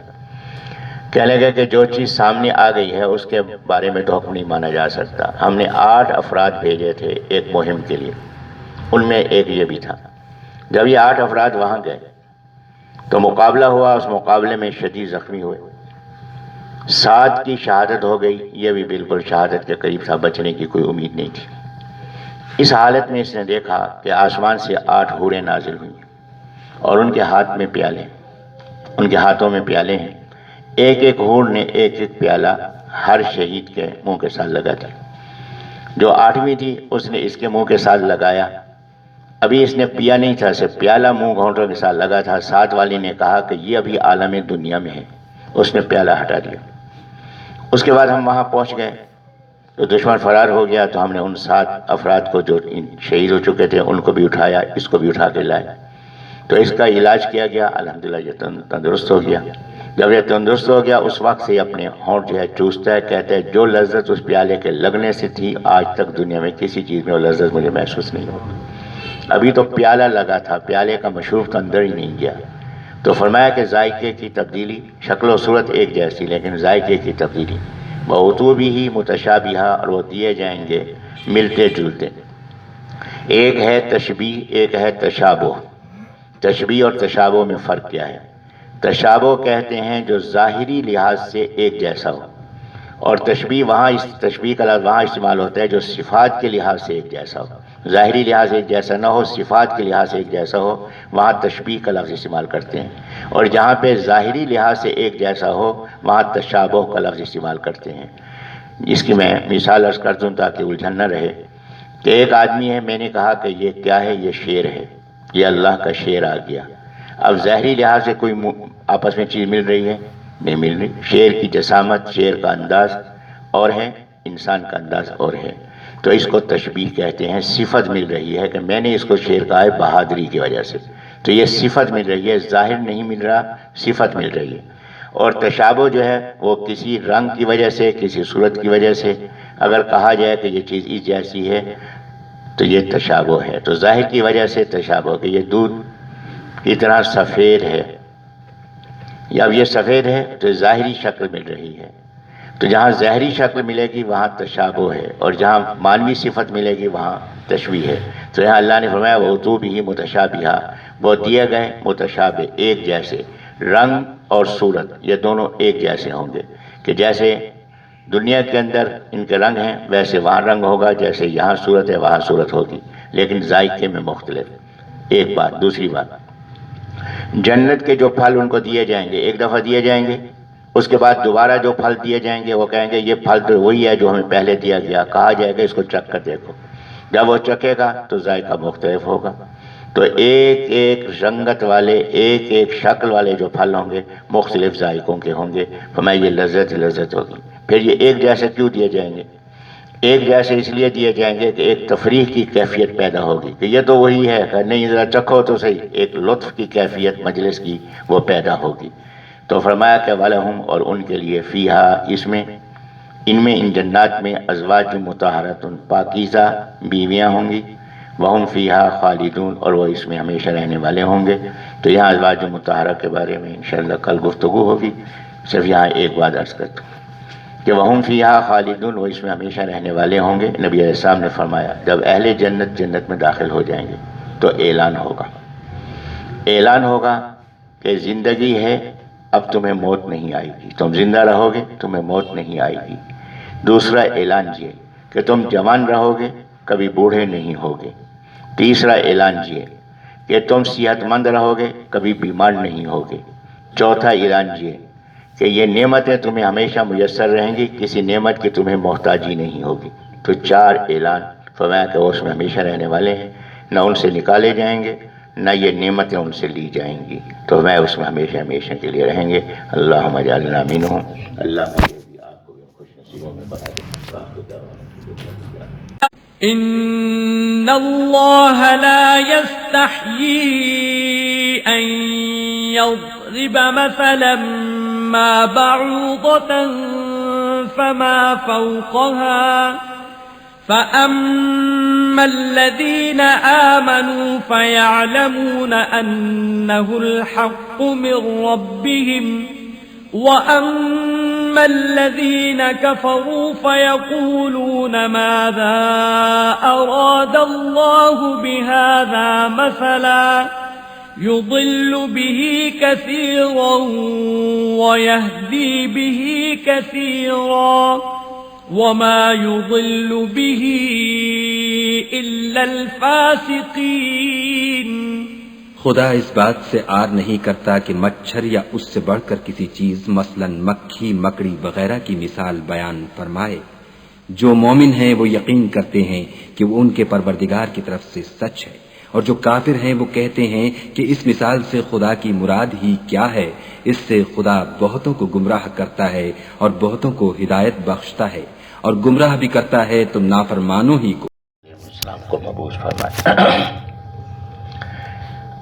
کہنے لگے کہ جو چیز سامنے آ گئی ہے اس کے بارے میں تو حکم نہیں مانا جا سکتا۔ ہم نے 8 افراد بھیجے تھے ایک مہم کے لیے، ان میں ایک یہ بھی تھا۔ جب یہ 8 افراد وہاں گئے تو مقابلہ ہوا، اس مقابلے میں شدید زخمی ہوئے، 7 کی شہادت ہو گئی، یہ بھی بالکل شہادت کے قریب تھا، بچنے کی کوئی امید نہیں تھی۔ اس حالت میں اس نے دیکھا کہ آسمان سے 8 حوریں نازل ہوئی اور ان کے ہاتھ میں پیالے، ان کے ہاتھوں میں پیالے ہیں، ایک ایک حور نے ایک ایک پیالہ ہر شہید کے منہ کے ساتھ لگا دیا۔ جو 8ویں تھی اس نے اس کے منہ کے ساتھ لگایا، ابھی اس نے پیا نہیں تھا، صرف پیالہ منہ گھونٹوں کے ساتھ لگا تھا۔ 7 والی نے کہا کہ یہ ابھی عالم دنیا میں ہے، اس نے پیالہ ہٹا دیا۔ اس کے بعد ہم وہاں پہنچ گئے تو دشمن فرار ہو گیا، تو ہم نے ان 7 افراد کو جو شہید ہو چکے تھے ان کو بھی اٹھایا، اس کو بھی اٹھا کے لائے، تو اس کا علاج کیا گیا، الحمدللہ یہ تندرست ہو گیا۔ جب یہ تندرست ہو گیا اس وقت سے اپنے ہونٹ جو ہے چوستا ہے، کہتا ہے جو لذت اس پیالے کے لگنے سے تھی آج تک دنیا میں کسی چیز میں وہ لذت مجھے محسوس نہیں ہوتی۔ ابھی تو پیالہ لگا تھا، پیالے کا مشروب تو اندر ہی نہیں گیا۔ تو فرمایا کہ ذائقے کی تبدیلی، شکل و صورت ایک جیسی لیکن ذائقے کی تبدیلی، وہ بھی ہی متشابہہ، اور وہ دیے جائیں گے ملتے جلتے۔ ایک ہے تشبیہ، ایک ہے تشابہ۔ تشبیہ اور تشابہ میں فرق کیا ہے؟ تشابہ کہتے ہیں جو ظاہری لحاظ سے ایک جیسا ہو، اور تشبیہ وہاں اس تشبیہ کا لفظ وہاں استعمال ہوتا ہے جو صفات کے لحاظ سے ایک جیسا ہو۔ ظاہری لحاظ سے ایک جیسا نہ ہو، صفات کے لحاظ سے ایک جیسا ہو، وہاں تشبیہ کا لفظ استعمال کرتے ہیں۔ اور جہاں پہ ظاہری لحاظ سے ایک جیسا ہو وہاں تشابہ کا لفظ استعمال کرتے ہیں۔ اس کی میں مثال عرض کر دوں تاکہ الجھن نہ رہے کہ ایک آدمی ہے، میں نے کہا کہ یہ کیا ہے؟ یہ شیر ہے، یہ اللہ کا شیر آ گیا۔ اب ظاہری لحاظ سے کوئی آپس میں چیز مل رہی ہے؟ نہیں مل رہی۔ شیر کی جسامت، شیر کا انداز اور ہے، انسان کا انداز اور ہے، تو اس کو تشبیہ کہتے ہیں۔ صفت مل رہی ہے کہ میں نے اس کو شیر کہا ہے بہادری کی وجہ سے، تو یہ صفت مل رہی ہے، ظاہر نہیں مل رہا، صفت مل رہی ہے۔ اور تشابہ جو ہے وہ کسی رنگ کی وجہ سے، کسی صورت کی وجہ سے اگر کہا جائے کہ یہ چیز اس جیسی ہے تو یہ تشابہ ہے۔ تو ظاہر کی وجہ سے تشابہ کہ یہ دودھ کی طرح سفید ہے، یا اب یہ سفید ہے تو ظاہری شکل مل رہی ہے، تو جہاں ظاہری شکل ملے گی وہاں تشابہ ہے، اور جہاں معنوی صفت ملے گی وہاں تشبیہ ہے۔ تو یہاں اللہ نے فرمایا وہ بھی متشابہہ، وہ دیے گئے متشابہ، ایک جیسے رنگ اور صورت، یہ دونوں ایک جیسے ہوں گے، کہ جیسے دنیا کے اندر ان کے رنگ ہیں ویسے وہاں رنگ ہوگا، جیسے یہاں صورت ہے وہاں صورت ہوگی، لیکن ذائقے میں مختلف۔ ایک بات۔ دوسری بات، جنت کے جو پھل ان کو دیے جائیں گے ایک دفعہ دیے جائیں گے، اس کے بعد دوبارہ جو پھل دیے جائیں گے وہ کہیں گے یہ پھل تو وہی ہے جو ہمیں پہلے دیا گیا، کہا جائے گا اس کو چکھ کر دیکھو، جب وہ چکھے گا تو ذائقہ مختلف ہوگا۔ تو ایک ایک رنگت والے، ایک ایک شکل والے جو پھل ہوں گے مختلف ذائقوں کے ہوں گے، فرمایا یہ لذت ہوگی۔ پھر یہ ایک جیسے کیوں دیے جائیں گے؟ ایک جیسے اس لیے دیے جائیں گے کہ ایک تفریح کی کیفیت پیدا ہوگی کہ یہ تو وہی ہے، کہ نہیں ذرا چکھو تو صحیح، ایک لطف کی کیفیت مجلس کی وہ پیدا ہوگی۔ تو فرمایا کہ وَلَهُمْ، اور ان کے لیے فیہا، اس میں، ان جنات میں، ازواج مطہرۃ، پاکیزہ بیویاں ہوں گی، وَهُمْ فِيهَا خَالِدُونَ، اور وہ اس میں ہمیشہ رہنے والے ہوں گے۔ تو یہاں ازواج مطہرہ کے بارے میں انشاءاللہ کل گفتگو ہوگی، صرف یہاں ایک بات عرض کرتا ہوں کہ وَهُمْ فِيهَا خَالِدُونَ، وہ اس میں ہمیشہ رہنے والے ہوں گے۔ نبی علیہ السلام نے فرمایا جب اہل جنت میں داخل ہو جائیں گے تو اعلان ہوگا کہ زندگی ہے، اب تمہیں موت نہیں آئے گی، تم زندہ رہو گے، تمہیں موت نہیں آئے گی۔ دوسرا اعلان یہ کہ تم جوان رہو گے، کبھی بوڑھے نہیں ہوگے۔ تیسرا اعلان یہ کہ تم صحت مند رہو گے، کبھی بیمار نہیں ہوگے۔ چوتھا اعلان یہ کہ یہ نعمتیں تمہیں ہمیشہ میسر رہیں گی، کسی نعمت کی تمہیں محتاجی نہیں ہوگی۔ تو 4 اعلان، فرمایا کہ وہ اس میں ہمیشہ رہنے والے ہیں، نہ ان سے نکالے جائیں گے، نہ یہ نعمتیں ان سے لی جائیں گی، تو میں اس میں ہمیشہ کے لیے رہیں گے۔ اللہم اجعلنا منہم۔ اللہ مجھے بھی آپ کو بھی خوش نصیبوں میں بنا دے۔ إن الله لا يستحيي أن يضرب مثلا ما بعوضة فما فوقها فأما الذين آمنوا فيعلمون أنه الحق من ربهم وأما الذين كفروا فيقولون ماذا أراد الله بهذا مثلا يضل به كثيرا ويهدي به كثيرا وما يضل به إلا الفاسقين۔ خدا اس بات سے آر نہیں کرتا کہ مچھر یا اس سے بڑھ کر کسی چیز مثلا مکھی مکڑی وغیرہ کی مثال بیان فرمائے۔ جو مومن ہیں وہ یقین کرتے ہیں کہ وہ ان کے پروردگار کی طرف سے سچ ہے، اور جو کافر ہیں وہ کہتے ہیں کہ اس مثال سے خدا کی مراد ہی کیا ہے۔ اس سے خدا بہتوں کو گمراہ کرتا ہے اور بہتوں کو ہدایت بخشتا ہے، اور گمراہ بھی کرتا ہے تو نافرمانوں ہی کو۔ اسلام کو مبعوث فرمایا۔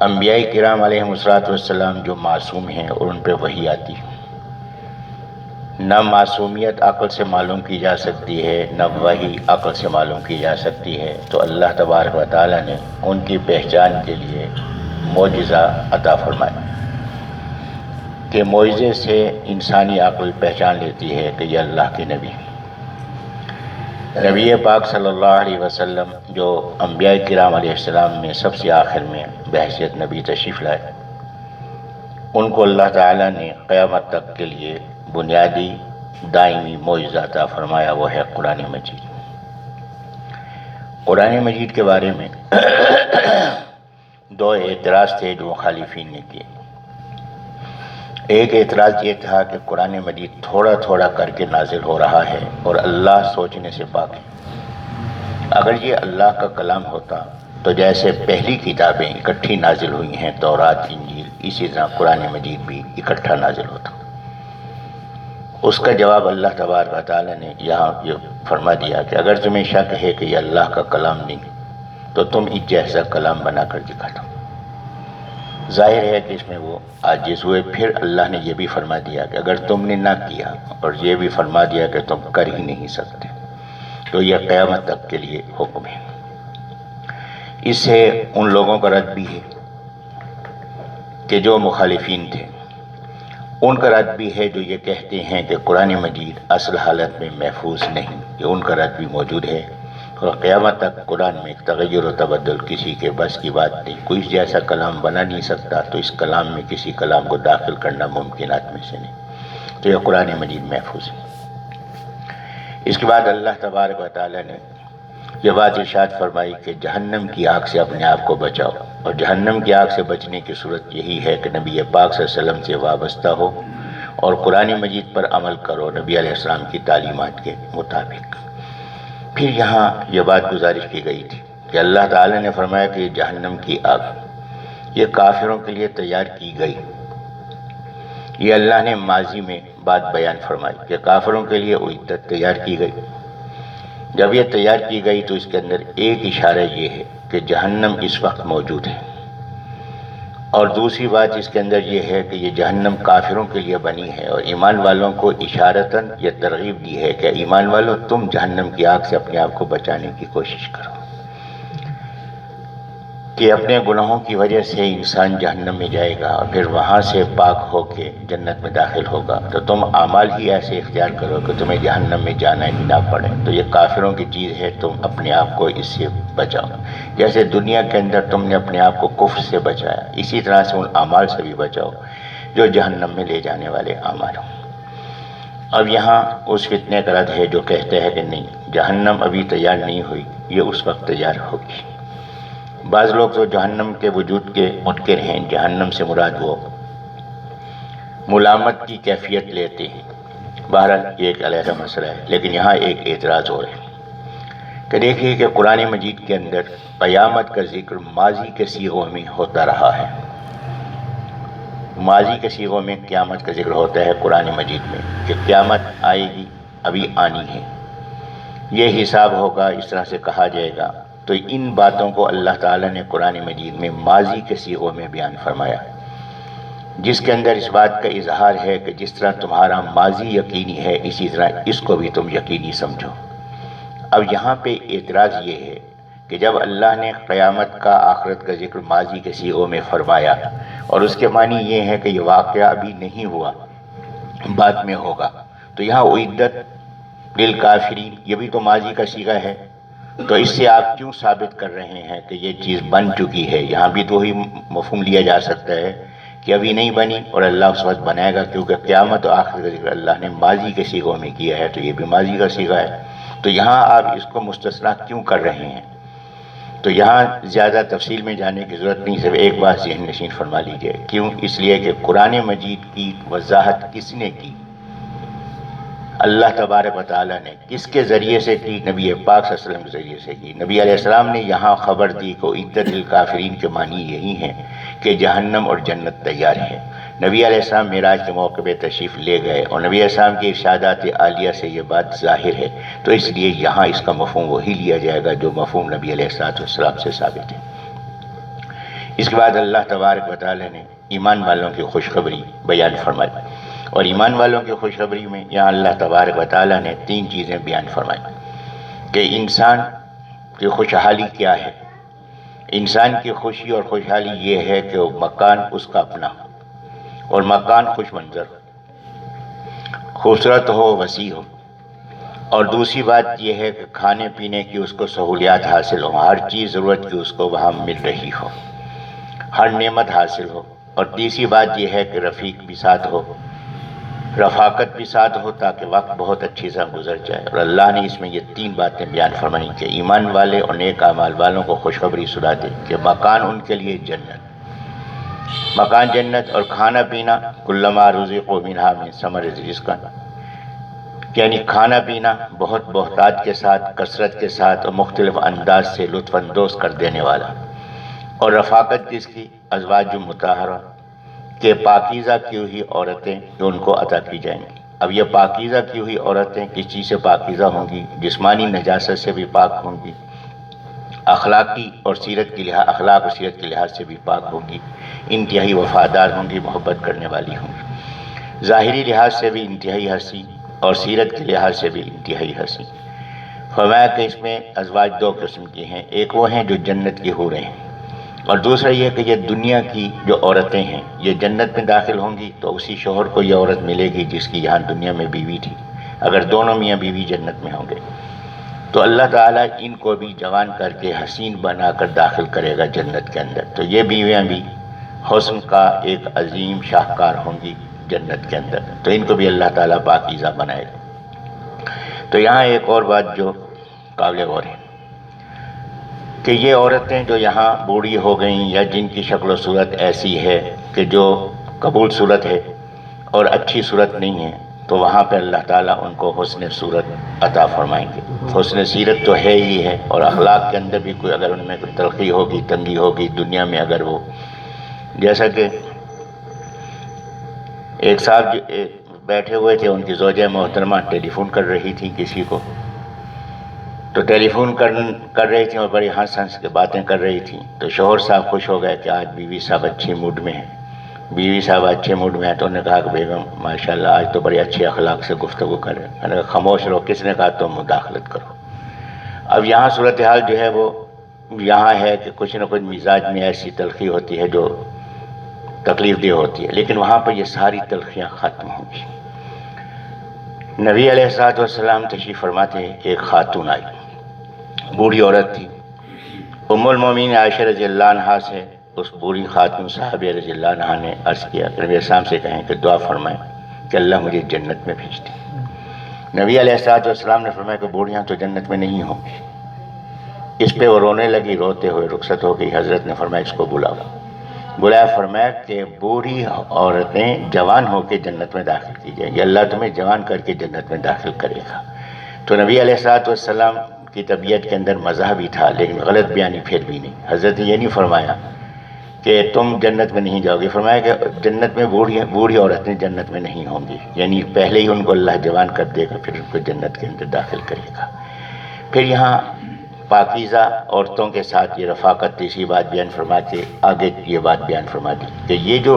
انبیاء کرام علیہم السلام جو معصوم ہیں اور ان پہ وحی آتی ہے، نہ معصومیت عقل سے معلوم کی جا سکتی ہے، نہ وحی عقل سے معلوم کی جا سکتی ہے، تو اللہ تبارک و تعالیٰ نے ان کی پہچان کے لیے معجزہ عطا فرمایا کہ معجزے سے انسانی عقل پہچان لیتی ہے کہ یہ اللہ کے نبی ہیں۔ نبی پاک صلی اللہ علیہ وسلم جو انبیاء کرام علیہ السلام میں سب سے آخر میں بحیثیت نبی تشریف لائے، ان کو اللہ تعالیٰ نے قیامت تک کے لیے بنیادی دائمی معجزہ عطا فرمایا، وہ ہے قرآن مجید۔ قرآن مجید کے بارے میں دو اعتراض تھے جو مخالفین نے کیے۔ ایک اعتراض یہ تھا کہ قرآن مجید تھوڑا تھوڑا کر کے نازل ہو رہا ہے اور اللہ سوچنے سے پاک ہے۔ اگر یہ اللہ کا کلام ہوتا تو جیسے پہلی کتابیں اکٹھی نازل ہوئی ہیں، تورات، انجیل، اسی طرح قرآن مجید بھی اکٹھا نازل ہوتا۔ اس کا جواب اللہ تبارک و تعالیٰ نے یہاں یہ فرما دیا کہ اگر تمہیں شک ہے کہ یہ اللہ کا کلام نہیں تو تم اس جیسا کلام بنا کر دکھا دو۔ ظاہر ہے کہ اس میں وہ عاجز ہوئے۔ پھر اللہ نے یہ بھی فرما دیا کہ اگر تم نے نہ کیا اور یہ بھی فرما دیا کہ تم کر ہی نہیں سکتے تو یہ قیامت تک کے لیے حکم ہے۔ اس سے ان لوگوں کا رد بھی ہے کہ جو مخالفین تھے، ان کا رد بھی ہے جو یہ کہتے ہیں کہ قرآن مجید اصل حالت میں محفوظ نہیں، یہ ان کا رد بھی موجود ہے، اور قیامت تک قرآن میں تغیر و تبدل کسی کے بس کی بات نہیں، کوئی جیسا کلام بنا نہیں سکتا، تو اس کلام میں کسی کلام کو داخل کرنا ممکنات میں سے نہیں، تو یہ قرآن مجید محفوظ ہے۔ اس کے بعد اللہ تبارک و تعالیٰ نے یہ بات ارشاد فرمائی کہ جہنم کی آگ سے اپنے آپ کو بچاؤ، اور جہنم کی آگ سے بچنے کی صورت یہی ہے کہ نبی پاک صلی اللہ علیہ وسلم سے وابستہ ہو اور قرآن مجید پر عمل کرو نبی علیہ السلام کی تعلیمات کے مطابق۔ پھر یہاں یہ بات گزارش کی گئی تھی کہ اللہ تعالیٰ نے فرمایا کہ جہنم کی آگ یہ کافروں کے لیے تیار کی گئی۔ یہ اللہ نے ماضی میں بات بیان فرمائی کہ کافروں کے لیے عدت تیار کی گئی۔ جب یہ تیار کی گئی تو اس کے اندر ایک اشارہ یہ ہے کہ جہنم اس وقت موجود ہے، اور دوسری بات اس کے اندر یہ ہے کہ یہ جہنم کافروں کے لیے بنی ہے، اور ایمان والوں کو اشارتاً یہ ترغیب دی ہے کہ ایمان والوں تم جہنم کی آگ سے اپنے آپ کو بچانے کی کوشش کرو، کہ اپنے گناہوں کی وجہ سے انسان جہنم میں جائے گا اور پھر وہاں سے پاک ہو کے جنت میں داخل ہوگا، تو تم اعمال ہی ایسے اختیار کرو کہ تمہیں جہنم میں جانا ہی نہ پڑے۔ تو یہ کافروں کی چیز ہے، تم اپنے آپ کو اس سے بچاؤ، جیسے دنیا کے اندر تم نے اپنے آپ کو کفر سے بچایا، اسی طرح سے ان اعمال سے بھی بچاؤ جو جہنم میں لے جانے والے اعمال ہوں۔ اب یہاں اس فتنے کا رد ہے جو کہتے ہیں کہ نہیں، جہنم ابھی تیار نہیں ہوئی، یہ اس وقت تیار ہوگی۔ بعض لوگ تو جہنم کے وجود کے منکر ہیں، جہنم سے مراد وہ ملامت کی کیفیت لیتے ہیں۔ بہرحال یہ ایک علیحدہ مسئلہ ہے، لیکن یہاں ایک اعتراض ہو رہا ہے کہ دیکھیے کہ قرآن مجید کے اندر قیامت کا ذکر ماضی کے صیغوں میں ہوتا رہا ہے۔ ماضی کے صیغوں میں قیامت کا ذکر ہوتا ہے قرآن مجید میں کہ قیامت آئے گی، ابھی آنی ہے، یہ حساب ہوگا، اس طرح سے کہا جائے گا۔ تو ان باتوں کو اللہ تعالیٰ نے قرآن مجید میں ماضی کے صیغوں میں بیان فرمایا، جس کے اندر اس بات کا اظہار ہے کہ جس طرح تمہارا ماضی یقینی ہے اسی طرح اس کو بھی تم یقینی سمجھو۔ اب یہاں پہ اعتراض یہ ہے کہ جب اللہ نے قیامت کا، آخرت کا ذکر ماضی کے صیغوں میں فرمایا اور اس کے معنی یہ ہے کہ یہ واقعہ ابھی نہیں ہوا، بعد میں ہوگا، تو یہاں عدت للکافرین یہ بھی تو ماضی کا صیغہ ہے، تو اس سے آپ کیوں ثابت کر رہے ہیں کہ یہ چیز بن چکی ہے؟ یہاں بھی تو وہی مفہوم لیا جا سکتا ہے کہ ابھی نہیں بنی اور اللہ اس وقت بنائے گا، کیونکہ قیامت و آخرت کا ذکر اللہ نے ماضی کے صیغوں میں کیا ہے، تو یہ بھی ماضی کا صیغہ ہے، تو یہاں آپ اس کو مستثنا کیوں کر رہے ہیں؟ تو یہاں زیادہ تفصیل میں جانے کی ضرورت نہیں، صرف ایک بات ذہن نشین فرما لیجیے، کیوں؟ اس لیے کہ قرآن مجید کی وضاحت کس نے کی؟ اللہ تبارک و تعالیٰ نے کس کے ذریعے سے کی؟ نبی پاک صلی اللہ علیہ وسلم کے ذریعے سے کی۔ نبی علیہ السلام نے یہاں خبر دی کہ عدت للکافرین کے معنی یہی ہیں کہ جہنم اور جنت تیار ہے۔ نبی علیہ السلام معراج کے موقع پہ تشریف لے گئے اور نبی علیہ السلام کے ارشادات عالیہ سے یہ بات ظاہر ہے، تو اس لیے یہاں اس کا مفہوم وہی لیا جائے گا جو مفہوم نبی علیہ السلام سے ثابت ہے۔ اس کے بعد اللہ تبارک و تعالیٰ نے ایمان والوں کی خوشخبری بیان فرمائی، اور ایمان والوں کی خوشخبری میں یہاں اللہ تبارک و تعالیٰ نے 3 چیزیں بیان فرمائی کہ انسان کی خوشحالی کیا ہے۔ انسان کی خوشی اور خوشحالی یہ ہے کہ وہ مکان اس کا اپنا ہو، اور مکان خوش منظر ہو، خوبصورت ہو، وسیع ہو، اور دوسری بات یہ ہے کہ کھانے پینے کی اس کو سہولیات حاصل ہو، ہر چیز ضرورت کی اس کو وہاں مل رہی ہو، ہر نعمت حاصل ہو، اور تیسری بات یہ ہے کہ رفیق بھی ساتھ ہو، رفاقت بھی ساتھ ہو، تاکہ وقت بہت اچھی سے گزر جائے۔ اور اللہ نے اس میں یہ 3 باتیں بیان فرمائی کہ ایمان والے اور نیک اعمال والوں کو خوشخبری سنا دے کہ مکان ان کے لیے جنت، مکان جنت، اور کھانا پینا کلما رزقوا منہا من ثمر رزقا، یعنی کھانا پینا بہت بہتات کے ساتھ، کثرت کے ساتھ اور مختلف انداز سے لطف اندوز کر دینے والا، اور رفاقت کس کی؟ ازواج مطہرہ، کہ پاکیزہ کی ہوئی عورتیں جو ان کو عطا کی جائیں گی۔ اب یہ پاکیزہ کی ہوئی عورتیں کس چیز سے پاکیزہ ہوں گی؟ جسمانی نجاست سے بھی پاک ہوں گی، اخلاقی اور سیرت کے لحاظ سے بھی پاک ہوں گی، انتہائی وفادار ہوں گی، محبت کرنے والی ہوں گی، ظاہری لحاظ سے بھی انتہائی حسین اور سیرت کے لحاظ سے بھی انتہائی حسین۔ فرمایا کہ اس میں ازواج 2 قسم کی ہیں، ایک وہ ہیں جو جنت کی حوریں ہیں، اور دوسرا یہ کہ یہ دنیا کی جو عورتیں ہیں یہ جنت میں داخل ہوں گی تو اسی شوہر کو یہ عورت ملے گی جس کی یہاں دنیا میں بیوی تھی، اگر دونوں میاں بیوی جنت میں ہوں گے تو اللہ تعالیٰ ان کو بھی جوان کر کے حسین بنا کر داخل کرے گا جنت کے اندر، تو یہ بیویاں بھی حسن کا ایک عظیم شاہکار ہوں گی جنت کے اندر، تو ان کو بھی اللہ تعالیٰ پاکیزہ بنائے گا۔ تو یہاں ایک اور بات جو قابل غور ہے کہ یہ عورتیں جو یہاں بوڑھی ہو گئیں یا جن کی شکل و صورت ایسی ہے کہ جو قبول صورت ہے اور اچھی صورت نہیں ہے، تو وہاں پہ اللہ تعالیٰ ان کو حسن صورت عطا فرمائیں گے۔ حسن سیرت تو ہے ہی ہے، اور اخلاق کے اندر بھی کوئی اگر ان میں کوئی تلخی ہوگی، تنگی ہوگی دنیا میں، اگر وہ جیسا کہ ایک صاحب بیٹھے ہوئے تھے، ان کی زوجہ محترمہ ٹیلی فون کر رہی تھی کسی کو، تو ٹیلی فون کر رہی تھیں اور بڑی ہنس کے باتیں کر رہی تھیں، تو شوہر صاحب خوش ہو گئے کہ آج بیوی صاحب اچھے موڈ میں ہیں، بیوی صاحب اچھے موڈ میں ہیں، تو انہوں نے کہا کہ بیگم ماشاءاللہ آج تو بڑے اچھے اخلاق سے گفتگو کر رہے ہیں۔ میں نے کہا خاموش رہو، کس نے کہا تم مداخلت کرو؟ اب یہاں صورتحال جو ہے وہ یہاں ہے کہ کچھ نہ کچھ مزاج میں ایسی تلخی ہوتی ہے جو تکلیف دہ ہوتی ہے، لیکن وہاں پر یہ ساری تلخیاں ختم ہوں گی۔ نبی علیہ السلام تشریف فرماتے ہیں کہ ایک خاتون آئی، بوڑھی عورت تھی، ام المومنین عائشہ رضی اللہ عنہا سے اس بوڑھی خاتون صحابیہ رضی اللہ عنہا نے عرض کیا کہ نبی السلام سے کہیں کہ دعا فرمائیں کہ اللہ مجھے جنت میں بھیج دے۔ نبی علیہ السلام نے فرمایا کہ بوڑھیاں تو جنت میں نہیں ہوں گی۔ اس پہ وہ رونے لگی، روتے ہوئے رخصت ہو گئی۔ حضرت نے فرمایا اس کو بلاؤ، بلایا، فرمایا کہ بوڑھی عورتیں جوان ہو کے جنت میں داخل کی جائیں گی، اللہ تمہیں جوان کر کے جنت میں داخل کرے گا۔ تو نبی علیہ السلام کی طبیعت کے اندر مزاح بھی تھا، لیکن غلط بیانی پھر بھی نہیں۔ حضرت نے یہ نہیں فرمایا کہ تم جنت میں نہیں جاؤ گے، فرمایا کہ جنت میں بوڑھی عورتیں جنت میں نہیں ہوں گی، یعنی پہلے ہی ان کو اللہ جوان کر دے گا، پھر ان کو جنت کے اندر داخل کرے گا۔ پھر یہاں پاکیزہ عورتوں کے ساتھ یہ رفاقت تیسری بات بیان فرما کے آگے یہ بات بیان فرما دی کہ یہ جو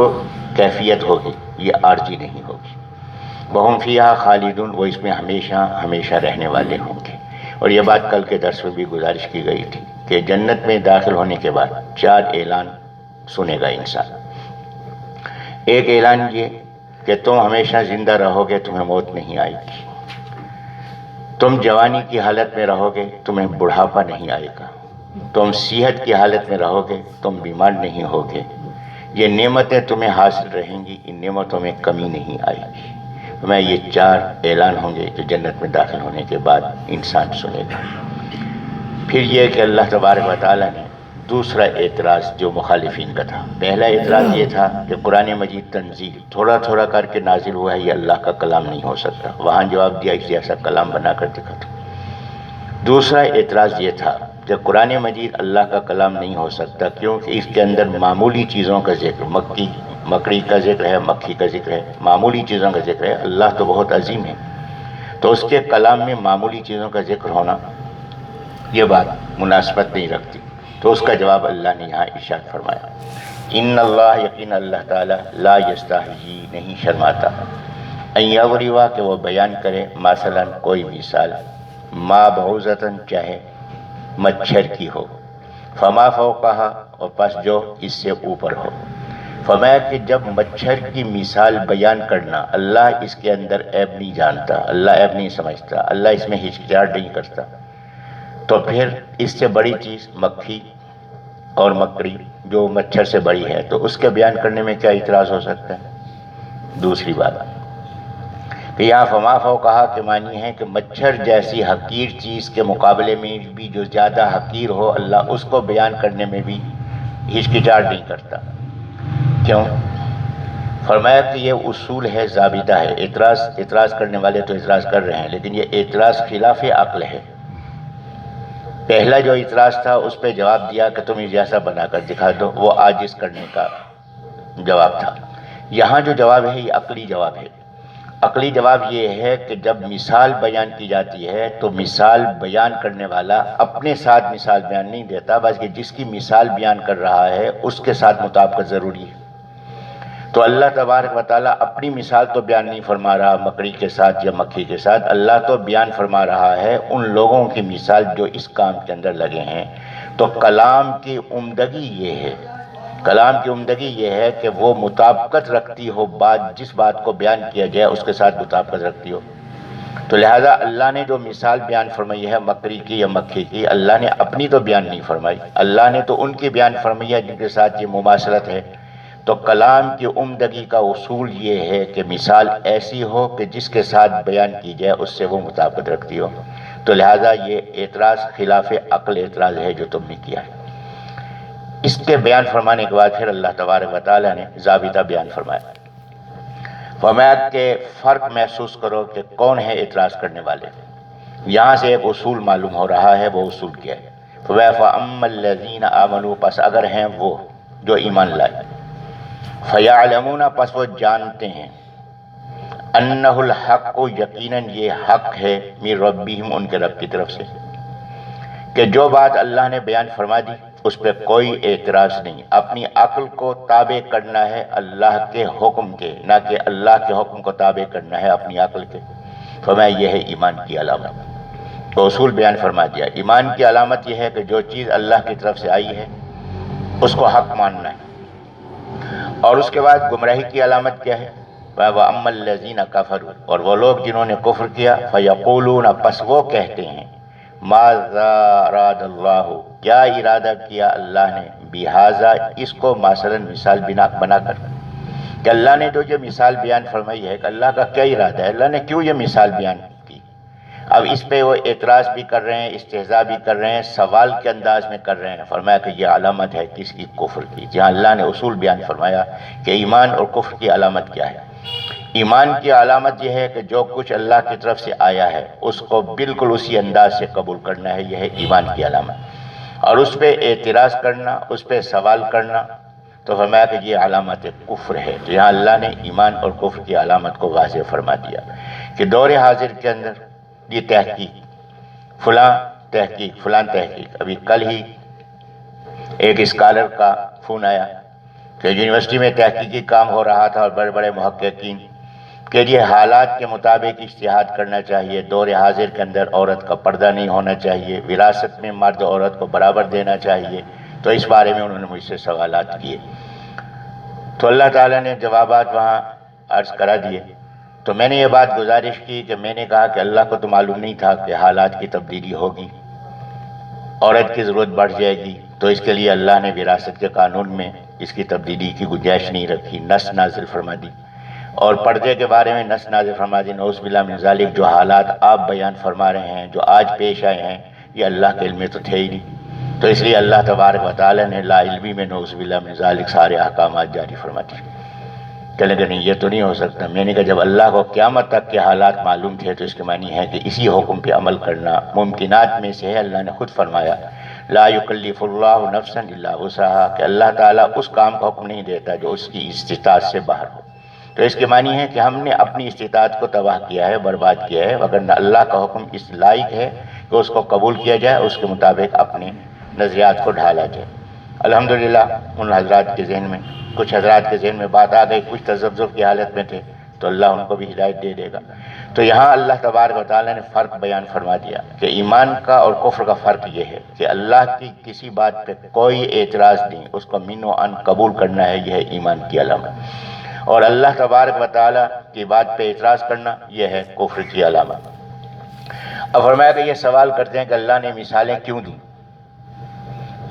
کیفیت ہوگی یہ عارضی نہیں ہوگی، وَهُمْ فِيهَا خَالِدُونَ، وہ اس میں ہمیشہ ہمیشہ رہنے والے ہوں گے۔ اور یہ بات کل کے درس میں بھی گزارش کی گئی تھی کہ جنت میں داخل ہونے کے بعد 4 اعلان سنے گا انسان۔ ایک اعلان یہ کہ تم ہمیشہ زندہ رہو گے، تمہیں موت نہیں آئے گی۔ تم جوانی کی حالت میں رہو گے تمہیں بڑھاپا نہیں آئے گا، تم صحت کی حالت میں رہو گے تم بیمار نہیں ہوگے، یہ نعمتیں تمہیں حاصل رہیں گی، ان نعمتوں میں کمی نہیں آئے گی۔ میں یہ 4 اعلان ہوں گے جو جنت میں داخل ہونے کے بعد انسان سنے گا۔ پھر یہ کہ اللہ تبارک و تعالیٰ نے دوسرا اعتراض جو مخالفین کا تھا، پہلا اعتراض یہ تھا کہ قرآن مجید تنزیل تھوڑا تھوڑا کر کے نازل ہوا ہے، یہ اللہ کا کلام نہیں ہو سکتا، وہاں جواب دیا اس جیسا کلام بنا کر دکھا تھا۔ دوسرا اعتراض یہ تھا کہ قرآن مجید اللہ کا کلام نہیں ہو سکتا کیونکہ اس کے اندر معمولی چیزوں کا ذکر، مکڑی کا ذکر ہے، مکھی کا ذکر ہے، معمولی چیزوں کا ذکر ہے، اللہ تو بہت عظیم ہے، تو اس کے کلام میں معمولی چیزوں کا ذکر ہونا یہ بات مناسبت نہیں رکھتی۔ تو اس کا جواب اللہ نے یہاں ارشاد فرمایا، ان اللہ، یقین اللہ تعالیٰ، لا یستحیی، نہیں شرماتا، ان یضرب، کہ وہ بیان کرے، مثلا کوئی مثال، ما بعوضۃ، چاہے مچھر کی ہو، فما فوقہا، اور پس جو اس سے اوپر ہو۔ فرمایا کہ جب مچھر کی مثال بیان کرنا، اللہ اس کے اندر عیب نہیں جانتا، اللہ عیب نہیں سمجھتا، اللہ اس میں ہچکچاہٹ نہیں کرتا، تو پھر اس سے بڑی چیز مکھی اور مکڑی جو مچھر سے بڑی ہے، تو اس کے بیان کرنے میں کیا اعتراض ہو سکتا ہے؟ دوسری بات کہ یہاں فما فوقہا کے معنی ہے کہ مچھر جیسی حقیر چیز کے مقابلے میں بھی جو زیادہ حقیر ہو، اللہ اس کو بیان کرنے میں بھی ہچکچاہٹ نہیں کرتا۔ کیوں؟ فرمایا کہ یہ اصول ہے، ضابطہ ہے۔ اعتراض کرنے والے تو اعتراض کر رہے ہیں، لیکن یہ اعتراض خلاف عقل ہے۔ پہلا جو اعتراض تھا اس پہ جواب دیا کہ تم جیسا بنا کر دکھا دو، وہ عاجز کرنے کا جواب تھا۔ یہاں جو جواب ہے یہ عقلی جواب ہے۔ عقلی جواب یہ ہے کہ جب مثال بیان کی جاتی ہے تو مثال بیان کرنے والا اپنے ساتھ مثال بیان نہیں دیتا، بلکہ جس کی مثال بیان کر رہا ہے اس کے ساتھ مطابقت ضروری ہے۔ تو اللہ تبارک و تعالیٰ اپنی مثال تو بیان نہیں فرما رہا مکڑی کے ساتھ یا مکھی کے ساتھ، اللہ تو بیان فرما رہا ہے ان لوگوں کی مثال جو اس کام کے اندر لگے ہیں۔ تو کلام کی عمدگی یہ ہے، کلام کی عمدگی یہ ہے کہ وہ مطابقت رکھتی ہو، جس بات کو بیان کیا جائے اس کے ساتھ مطابقت رکھتی ہو۔ تو لہذا اللہ نے جو مثال بیان فرمائی ہے مکڑی کی یا مکھی کی، اللہ نے اپنی تو بیان نہیں فرمائی، اللہ نے تو ان کی بیان فرمائی ہے جن کے ساتھ یہ مماثلت ہے۔ تو کلام کی عمدگی کا اصول یہ ہے کہ مثال ایسی ہو کہ جس کے ساتھ بیان کی جائے اس سے وہ مطابقت رکھتی ہو۔ تو لہذا یہ اعتراض خلاف عقل اعتراض ہے جو تم نے کیا ہے۔ اس کے بیان فرمانے کے بعد پھر اللہ تبارک و تعالیٰ نے ضابطہ بیان فرمایا، فرمایا کہ فرق محسوس کرو کہ کون ہے اعتراض کرنے والے۔ یہاں سے ایک اصول معلوم ہو رہا ہے، وہ اصول کیا ہے؟ فرمایا فَأَمَّا الَّذِينَ آمَنُوا، پس اگر ہیں وہ جو ایمان لائے، فَيَعْلَمُونَ، پس وہ جانتے ہیں، أَنَّهُ الْحَقُّ، یقیناً یہ حق ہے، مِن رَبِّهِمْ، ان کے رب کی طرف سے، کہ جو بات اللہ نے بیان فرما دی اس پہ کوئی اعتراض نہیں، اپنی عقل کو تابع کرنا ہے اللہ کے حکم کے، نہ کہ اللہ کے حکم کو تابع کرنا ہے اپنی عقل کے۔ فرمایا یہ ہے ایمان کی علامت۔ تو اصول بیان فرما دیا، ایمان کی علامت یہ ہے کہ جو چیز اللہ کی طرف سے آئی ہے اس کو حق ماننا ہے۔ اور اس کے بعد گمراہی کی علامت کیا ہے؟ وَأَمَّا الَّذِينَ كَفَرُوا، اور وہ لوگ جنہوں نے کفر کیا، فَيَقُولُونَ، پس وہ کہتے ہیں، مَاذَا أَرَادَ اللَّهُ، کیا ارادہ کیا اللہ نے، بِهَذَا، اس کو مثلا مثال بنا کر، کہ اللہ نے جو یہ مثال بیان فرمائی ہے کہ اللہ کا کیا ارادہ ہے، اللہ نے کیوں یہ مثال بیان کی۔ اب اس پہ وہ اعتراض بھی کر رہے ہیں، استہزاء بھی کر رہے ہیں، سوال کے انداز میں کر رہے ہیں۔ فرمایا کہ یہ علامت ہے کس کی؟ کفر کی۔ جہاں اللہ نے اصول بیان فرمایا کہ ایمان اور کفر کی علامت کیا ہے۔ ایمان کی علامت یہ ہے کہ جو کچھ اللہ کی طرف سے آیا ہے اس کو بالکل اسی انداز سے قبول کرنا ہے، یہ ہے ایمان کی علامت۔ اور اس پہ اعتراض کرنا، اس پہ سوال کرنا، تو فرمایا کہ یہ علامت کفر ہے۔ تو یہاں اللہ نے ایمان اور کفر کی علامت کو واضح فرما دیا کہ دور حاضر کے اندر یہ تحقیق، فلاں تحقیق، ابھی کل ہی ایک اسکالر کا فون آیا کہ یونیورسٹی میں تحقیقی کام ہو رہا تھا اور بڑے بڑے محققین کہ یہ حالات کے مطابق اجتہاد کرنا چاہیے، دور حاضر کے اندر عورت کا پردہ نہیں ہونا چاہیے، وراثت میں مرد و عورت کو برابر دینا چاہیے۔ تو اس بارے میں انہوں نے مجھ سے سوالات کیے، تو اللہ تعالیٰ نے جوابات وہاں عرض کرا دیے۔ تو میں نے یہ بات گزارش کی کہ میں نے کہا کہ اللہ کو تو معلوم نہیں تھا کہ حالات کی تبدیلی ہوگی، عورت کی ضرورت بڑھ جائے گی، تو اس کے لیے اللہ نے وراثت کے قانون میں اس کی تبدیلی کی گنجائش نہیں رکھی، نص نازل فرما دی۔ اور پردے کے بارے میں نص نازل فرما دی، نعوذ باللہ من ذالک۔ جو حالات آپ بیان فرما رہے ہیں، جو آج پیش آئے ہیں، یہ اللہ کے علم میں تو تھے ہی نہیں، تو اس لیے اللہ تبارک و تعالیٰ نے لا علمی میں نعوذ باللہ من ذالک سارے احکامات جاری فرما دیے۔ کہنے کہ نہیں، یہ تو نہیں ہو سکتا۔ میں نے کہا جب اللہ کو قیامت تک کے حالات معلوم تھے تو اس کے معنی ہے کہ اسی حکم پہ عمل کرنا ممکنات میں سے ہے۔ اللہ نے خود فرمایا لا یکلف اللہ نفسا الا وسعها، کہ اللہ تعالیٰ اس کام کا حکم نہیں دیتا جو اس کی استطاعت سے باہر ہو۔ تو اس کے معنی ہے کہ ہم نے اپنی استطاعت کو تباہ کیا ہے، برباد کیا ہے، وگرنہ اللہ کا حکم اس لائق ہے کہ اس کو قبول کیا جائے، اس کے مطابق اپنے نظریات کو ڈھالا جائے۔ الحمدللہ ان حضرات کے ذہن میں، کچھ حضرات کے ذہن میں بات آ گئی، کچھ تذبذب کی حالت میں تھے، تو اللہ ان کو بھی ہدایت دے دے گا۔ تو یہاں اللہ تبارک و تعالیٰ نے فرق بیان فرما دیا کہ ایمان کا اور کفر کا فرق یہ ہے کہ اللہ کی کسی بات پہ کوئی اعتراض نہیں، اس کو من و عن قبول کرنا ہے، یہ ہے ایمان کی علامت، اور اللہ تبارک و تعالیٰ کی بات پہ اعتراض کرنا یہ ہے کفر کی علامت۔ اب فرمایا کہ یہ سوال کرتے ہیں کہ اللہ نے مثالیں کیوں دی،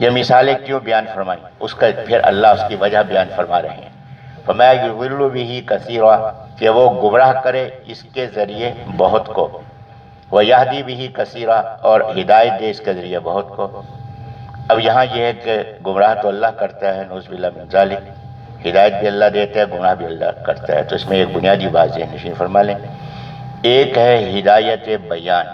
یہ مثالیں کیوں بیان فرمائی، اس کا پھر اللہ اس کی وجہ بیان فرما رہے ہیں۔ فرمایا یضل بہ کثیرا، کہ وہ گمراہ کرے اس کے ذریعے بہت کو، ویہدی بہ کثیرا، اور ہدایت دے اس کے ذریعے بہت کو۔ اب یہاں یہ ہے کہ گمراہ تو اللہ کرتا ہے، نعوذ باللہ من ذالک، ہدایت بھی اللہ دیتا ہے، گمراہ بھی اللہ کرتا ہے۔ تو اس میں ایک بنیادی بات ذہن نشین فرما لیں، ایک ہے ہدایت بیان،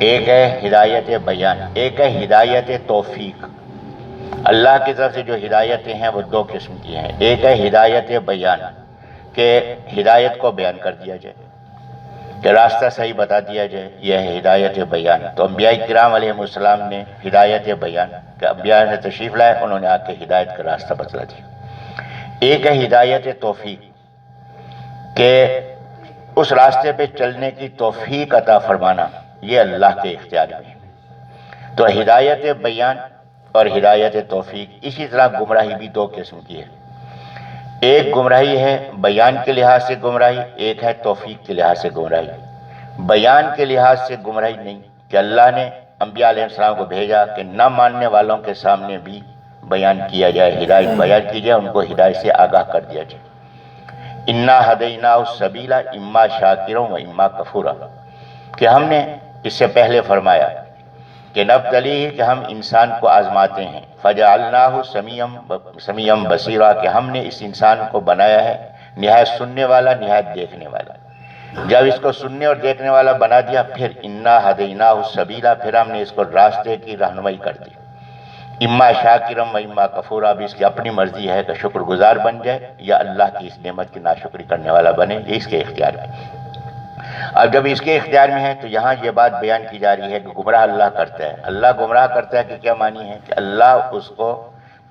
ایک ہے ہدایت بیان، ایک ہے ہدایت توفیق۔ اللہ کی طرف سے جو ہدایتیں ہیں وہ دو قسم کی ہیں، ایک ہے ہدایت بیان کہ ہدایت کو بیان کر دیا جائے، کہ راستہ صحیح بتا دیا جائے، یہ ہے ہدایت بیان۔ تو انبیاء کرام علیہ السلام نے ہدایت بیان کہ انبیاء نے تشریف لائے، انہوں نے آ کے ہدایت کا راستہ بتلا دیا۔ ایک ہے ہدایت توفیق کہ اس راستے پہ چلنے کی توفیق عطا فرمانا، یہ اللہ کے اختیار میں ہے۔ تو ہدایت بیان اور ہدایت توفیق، اسی طرح گمراہی بھی دو قسم کی ہے، ایک گمراہی ہے بیان کے لحاظ سے گمراہی، ایک ہے توفیق کے لحاظ سے گمراہی۔ بیان کے لحاظ سے گمراہی نہیں کہ اللہ نے انبیاء علیہ السلام کو بھیجا کہ نہ ماننے والوں کے سامنے بھی بیان کیا جائے، ہدایت بیان کی جائے، ان کو ہدایت سے آگاہ کر دیا جائے۔ انا ہدیناہ السبیل اما شاکرا و اما کفورا، کہ ہم نے اس سے پہلے فرمایا کہ نبتلیہ، کہ ہم انسان کو آزماتے ہیں، فجعلناہ سمیعا بصیرا، کہ ہم نے اس انسان کو بنایا ہے نہایت سننے والا، نہایت دیکھنے والا۔ جب اس کو سننے اور دیکھنے والا بنا دیا، پھر انا ہدیناہ السبیل، پھر ہم نے اس کو راستے کی رہنمائی کر دی، اما شاکرا و اما کفورا، بھی اس کی اپنی مرضی ہے کہ شکر گزار بن جائے یا اللہ کی اس نعمت کی ناشکری کرنے والا بنے، یہ اس کے اختیار میں۔ اب جب اس کے اختیار میں ہے تو یہاں یہ بات بیان کی جا رہی ہے کہ گمراہ اللہ کرتا ہے۔ اللہ گمراہ کرتا ہے کہ کیا معنی ہے کہ اللہ اس کو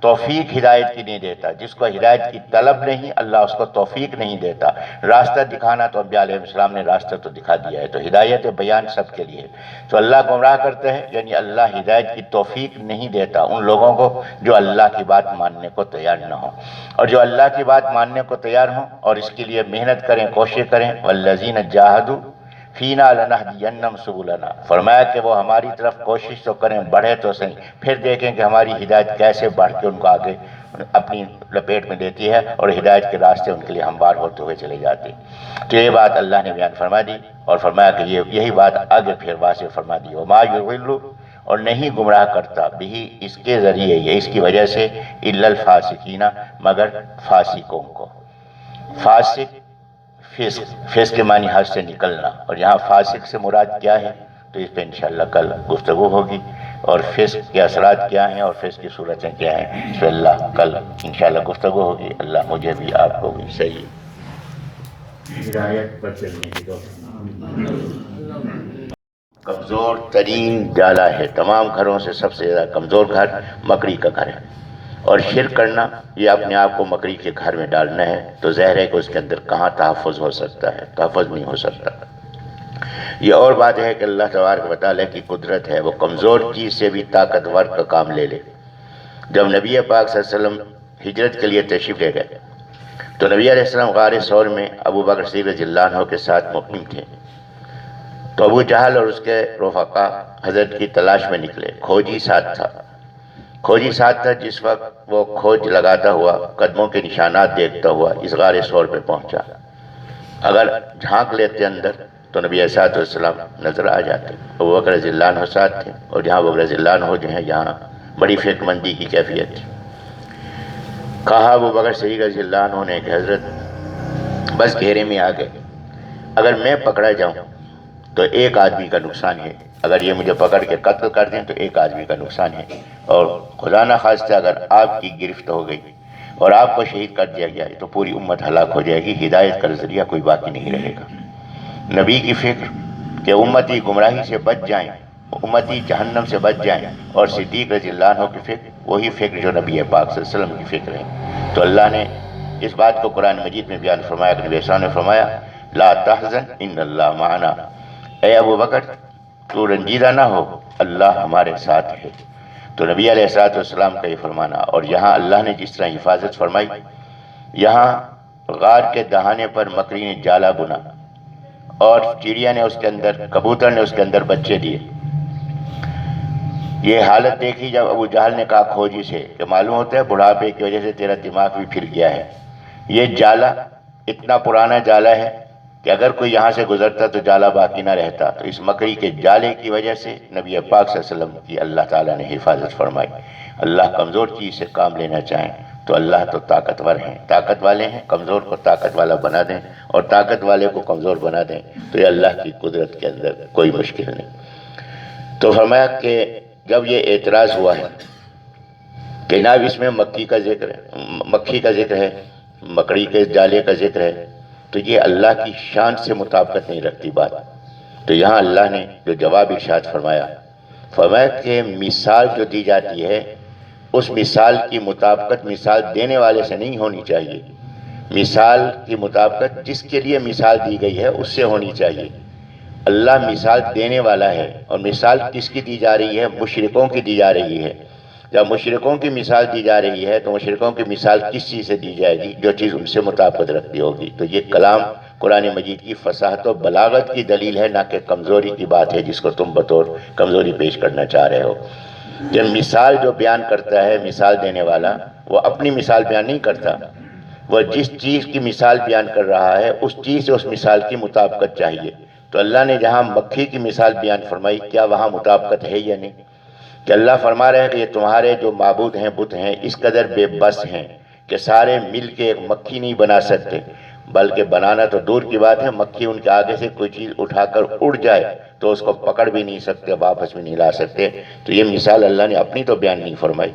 توفیق ہدایت کی نہیں دیتا، جس کو ہدایت کی طلب نہیں اللہ اس کو توفیق نہیں دیتا۔ راستہ دکھانا تو انبیاء علیہ السلام نے راستہ تو دکھا دیا ہے، تو ہدایت بیان سب کے لیے۔ تو اللہ گمراہ کرتا ہے یعنی اللہ ہدایت کی توفیق نہیں دیتا ان لوگوں کو جو اللہ کی بات ماننے کو تیار نہ ہوں، اور جو اللہ کی بات ماننے کو تیار ہوں اور اس کے لیے محنت کریں، کوشش کریں، والذین جاہدوا فینا لنہدینہم سبلنا، فرمایا کہ وہ ہماری طرف کوشش تو کریں، بڑھے تو صحیح، پھر دیکھیں کہ ہماری ہدایت کیسے بڑھ کے ان کو آگے اپنی لپیٹ میں دیتی ہے اور ہدایت کے راستے ان کے لیے ہموار ہوتے ہوئے چلے جاتے ہیں۔ تو یہ بات اللہ نے بیان فرما دی اور فرمایا کہ یہی بات آگے پھر واضح فرما دی، وما یضل، اور نہیں گمراہ کرتا بھی اس کے ذریعے یا اس کی وجہ سے الا الفاسقین، مگر فاسقوں کو۔ فاسق فسق کے معنی حد سے نکلنا، اور یہاں فاسق سے مراد کیا ہے تو اس پہ انشاءاللہ کل گفتگو ہوگی، اور فسق کے اثرات کیا ہیں اور فسق کی صورتیں کیا ہیں اس پہ اللہ کل انشاءاللہ گفتگو ہوگی۔ اللہ مجھے بھی آپ کو بھی صحیح ہدایت پر چلنے کی کمزور ترین ڈالا ہے، تمام گھروں سے سب سے زیادہ کمزور گھر مکڑی کا گھر ہے، اور شرک کرنا یہ اپنے آپ کو مکڑی کے گھر میں ڈالنا ہے، تو ظاہر ہے کہ اس کے اندر کہاں تحفظ ہو سکتا ہے، تحفظ نہیں ہو سکتا۔ یہ اور بات ہے کہ اللہ تبارک و تعالیٰ کی قدرت ہے، وہ کمزور چیز سے بھی طاقتور کا کام لے لے۔ جب نبی پاک صلی اللہ علیہ وسلم ہجرت کے لیے تشریف لے گئے تو نبی علیہ السلام غار ثور میں ابو بکر صدیق رضی اللہ عنہ کے ساتھ مقیم تھے، تو ابو جہل اور اس کے رفقا حضرت کی تلاش میں نکلے۔ کھوجی ساتھ تھا جس وقت وہ کھوج لگاتا ہوا قدموں کے نشانات دیکھتا ہوا اس غار ثور پہ پہنچا۔ اگر جھانک لیتے اندر تو نبی علیہ السلام نظر آ جاتے۔ ابو بکر رضی اللہ عنہ ساتھ تھے، اور جہاں ابو بکر رضی اللہ عنہ جو ہیں یہاں بڑی فکر مندی کی کیفیت تھی۔ کہا ابو بکر صدیق رضی اللہ عنہ نے کہ حضرت بس گھیرے میں آ گئے، اگر میں پکڑا جاؤں تو ایک آدمی کا نقصان ہے، اگر یہ مجھے پکڑ کے قتل کر دیں تو ایک آدمی کا نقصان ہے، اور خدا نہ خواستہ اگر آپ کی گرفت ہو گئی اور آپ کو شہید کر دیا گیا تو پوری امت ہلاک ہو جائے گی، ہدایت کا ذریعہ کوئی باقی نہیں رہے گا۔ نبی کی فکر کہ امتی گمراہی سے بچ جائیں، امتی جہنم سے بچ جائیں، اور صدیق رضی اللہ عنہ کی فکر وہی فکر جو نبی پاک صلی اللہ علیہ وسلم کی فکر ہے۔ تو اللہ نے اس بات کو قرآن مجید میں بیان فرمایا کہ نبی صلی اللہ علیہ وسلم نے فرمایا لا تحزن ان اللہ معنا، اے ابو بکر تو رنجیدہ نہ ہو، اللہ ہمارے ساتھ ہے۔ تو نبی علیہ السلام کا یہ فرمانا، اور یہاں اللہ نے جس طرح حفاظت فرمائی، یہاں غار کے دہانے پر مکری نے جالا بنا اور چڑیا نے اس کے اندر، کبوتر نے اس کے اندر بچے دیے۔ یہ حالت دیکھی جب ابو جہل نے کہا کھوجی سے کہ معلوم ہوتا ہے بڑھاپے کی وجہ سے تیرا دماغ بھی پھر گیا ہے، یہ جالا اتنا پرانا جالا ہے کہ اگر کوئی یہاں سے گزرتا تو جالا باقی نہ رہتا۔ تو اس مکڑی کے جالے کی وجہ سے نبی پاک صلی اللہ علیہ وسلم کی اللہ تعالیٰ نے حفاظت فرمائی۔ اللہ کمزور چیز سے کام لینا چاہیں تو اللہ تو طاقتور ہیں، طاقت والے ہیں، کمزور کو طاقت والا بنا دیں اور طاقت والے کو کمزور بنا دیں، تو یہ اللہ کی قدرت کے اندر کوئی مشکل نہیں۔ تو فرمایا کہ جب یہ اعتراض ہوا ہے کہ جناب اس میں مکھی کا ذکر ہے، مکڑی کے جالے کا ذکر ہے، تو یہ اللہ کی شان سے مطابقت نہیں رکھتی بات۔ تو یہاں اللہ نے جو جواب ارشاد فرمایا کہ مثال جو دی جاتی ہے اس مثال کی مطابقت مثال دینے والے سے نہیں ہونی چاہیے، مثال کی مطابقت جس کے لیے مثال دی گئی ہے اس سے ہونی چاہیے۔ اللہ مثال دینے والا ہے، اور مثال کس کی دی جا رہی ہے؟ مشرکوں کی دی جا رہی ہے۔ جب مشرکوں کی مثال دی جا رہی ہے تو مشرکوں کی مثال کس چیز سے دی جائے گی؟ جو چیز ان سے مطابقت رکھتی ہوگی۔ تو یہ کلام قرآن مجید کی فصاحت و بلاغت کی دلیل ہے، نہ کہ کمزوری کی بات ہے جس کو تم بطور کمزوری پیش کرنا چاہ رہے ہو۔ کہ مثال جو بیان کرتا ہے مثال دینے والا، وہ اپنی مثال بیان نہیں کرتا، وہ جس چیز کی مثال بیان کر رہا ہے اس چیز سے اس مثال کی مطابقت چاہیے۔ تو اللہ نے جہاں مکھی کی مثال بیان فرمائی، کیا وہاں مطابقت ہے یا نہیں؟ کہ اللہ فرما رہے ہیں کہ یہ تمہارے جو معبود ہیں، بت ہیں، اس قدر بے بس ہیں کہ سارے مل کے ایک مکھی نہیں بنا سکتے، بلکہ بنانا تو دور کی بات ہے، مکھی ان کے آگے سے کوئی چیز اٹھا کر اڑ جائے تو اس کو پکڑ بھی نہیں سکتے، واپس بھی نہیں لا سکتے۔ تو یہ مثال اللہ نے اپنی تو بیان نہیں فرمائی،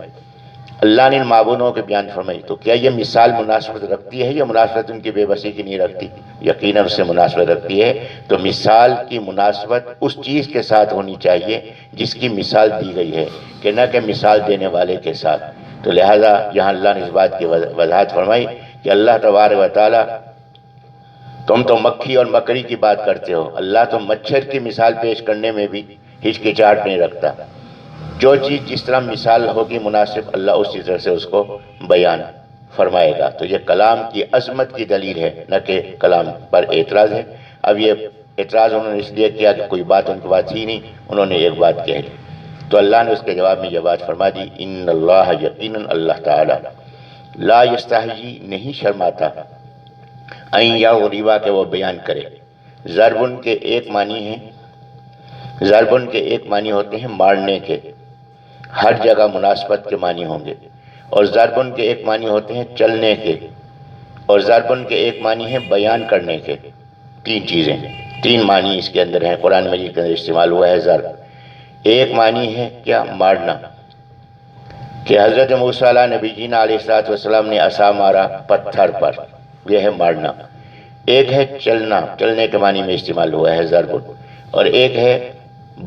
اللہ نے ان معبودوں کے بیان فرمائی۔ تو کیا یہ مثال مناسبت رکھتی ہے یا مناسبت ان کی بے بسی کی نہیں رکھتی؟ یقیناً اس سے مناسبت رکھتی ہے۔ تو مثال کی مناسبت اس چیز کے ساتھ ہونی چاہیے جس کی مثال دی گئی ہے، کہ نہ کہ مثال دینے والے کے ساتھ۔ تو لہذا یہاں اللہ نے اس بات کی وضاحت فرمائی کہ اللہ تبارک و تعالی، تم تو مکھی اور مکڑی کی بات کرتے ہو، اللہ تو مچھر کی مثال پیش کرنے میں بھی ہچکچاہٹ نہیں رکھتا۔ جو چیز جس طرح مثال ہوگی مناسب، اللہ اسی طرح سے اس کو بیان فرمائے گا۔ تو یہ کلام کی عظمت کی دلیل ہے، نہ کہ کلام پر اعتراض ہے۔ اب یہ اعتراض انہوں نے اس لیے کیا کہ کوئی بات ان کے پاس تھی نہیں، انہوں نے ایک بات کہہ دی، تو اللہ نے اس کے جواب میں یہ بات فرما دی، ان اللہ، یقیناً اللہ تعالی، لا یستحیی، نہیں شرماتا، این یغضب، کہ وہ بیان کرے۔ ضربن کے ایک معنی ہوتے ہیں مارنے کے، ہر جگہ مناسبت کے معنی ہوں گے، اور ضربن کے ایک معنی ہوتے ہیں چلنے کے، اور ضربن کے ایک معنی ہیں بیان کرنے کے۔ تین چیزیں، تین معنی اس کے اندر ہیں، قرآن مجید کے اندر استعمال ہوا ہے ضرب۔ ایک معنی ہے کیا؟ مارنا، کہ حضرت موسیٰ علیہ نبی جینا علیہ السلام نے عصا مارا پتھر پر، یہ ہے مارنا۔ ایک ہے چلنا، چلنے کے معنی میں استعمال ہوا ہے ضرب، اور ایک ہے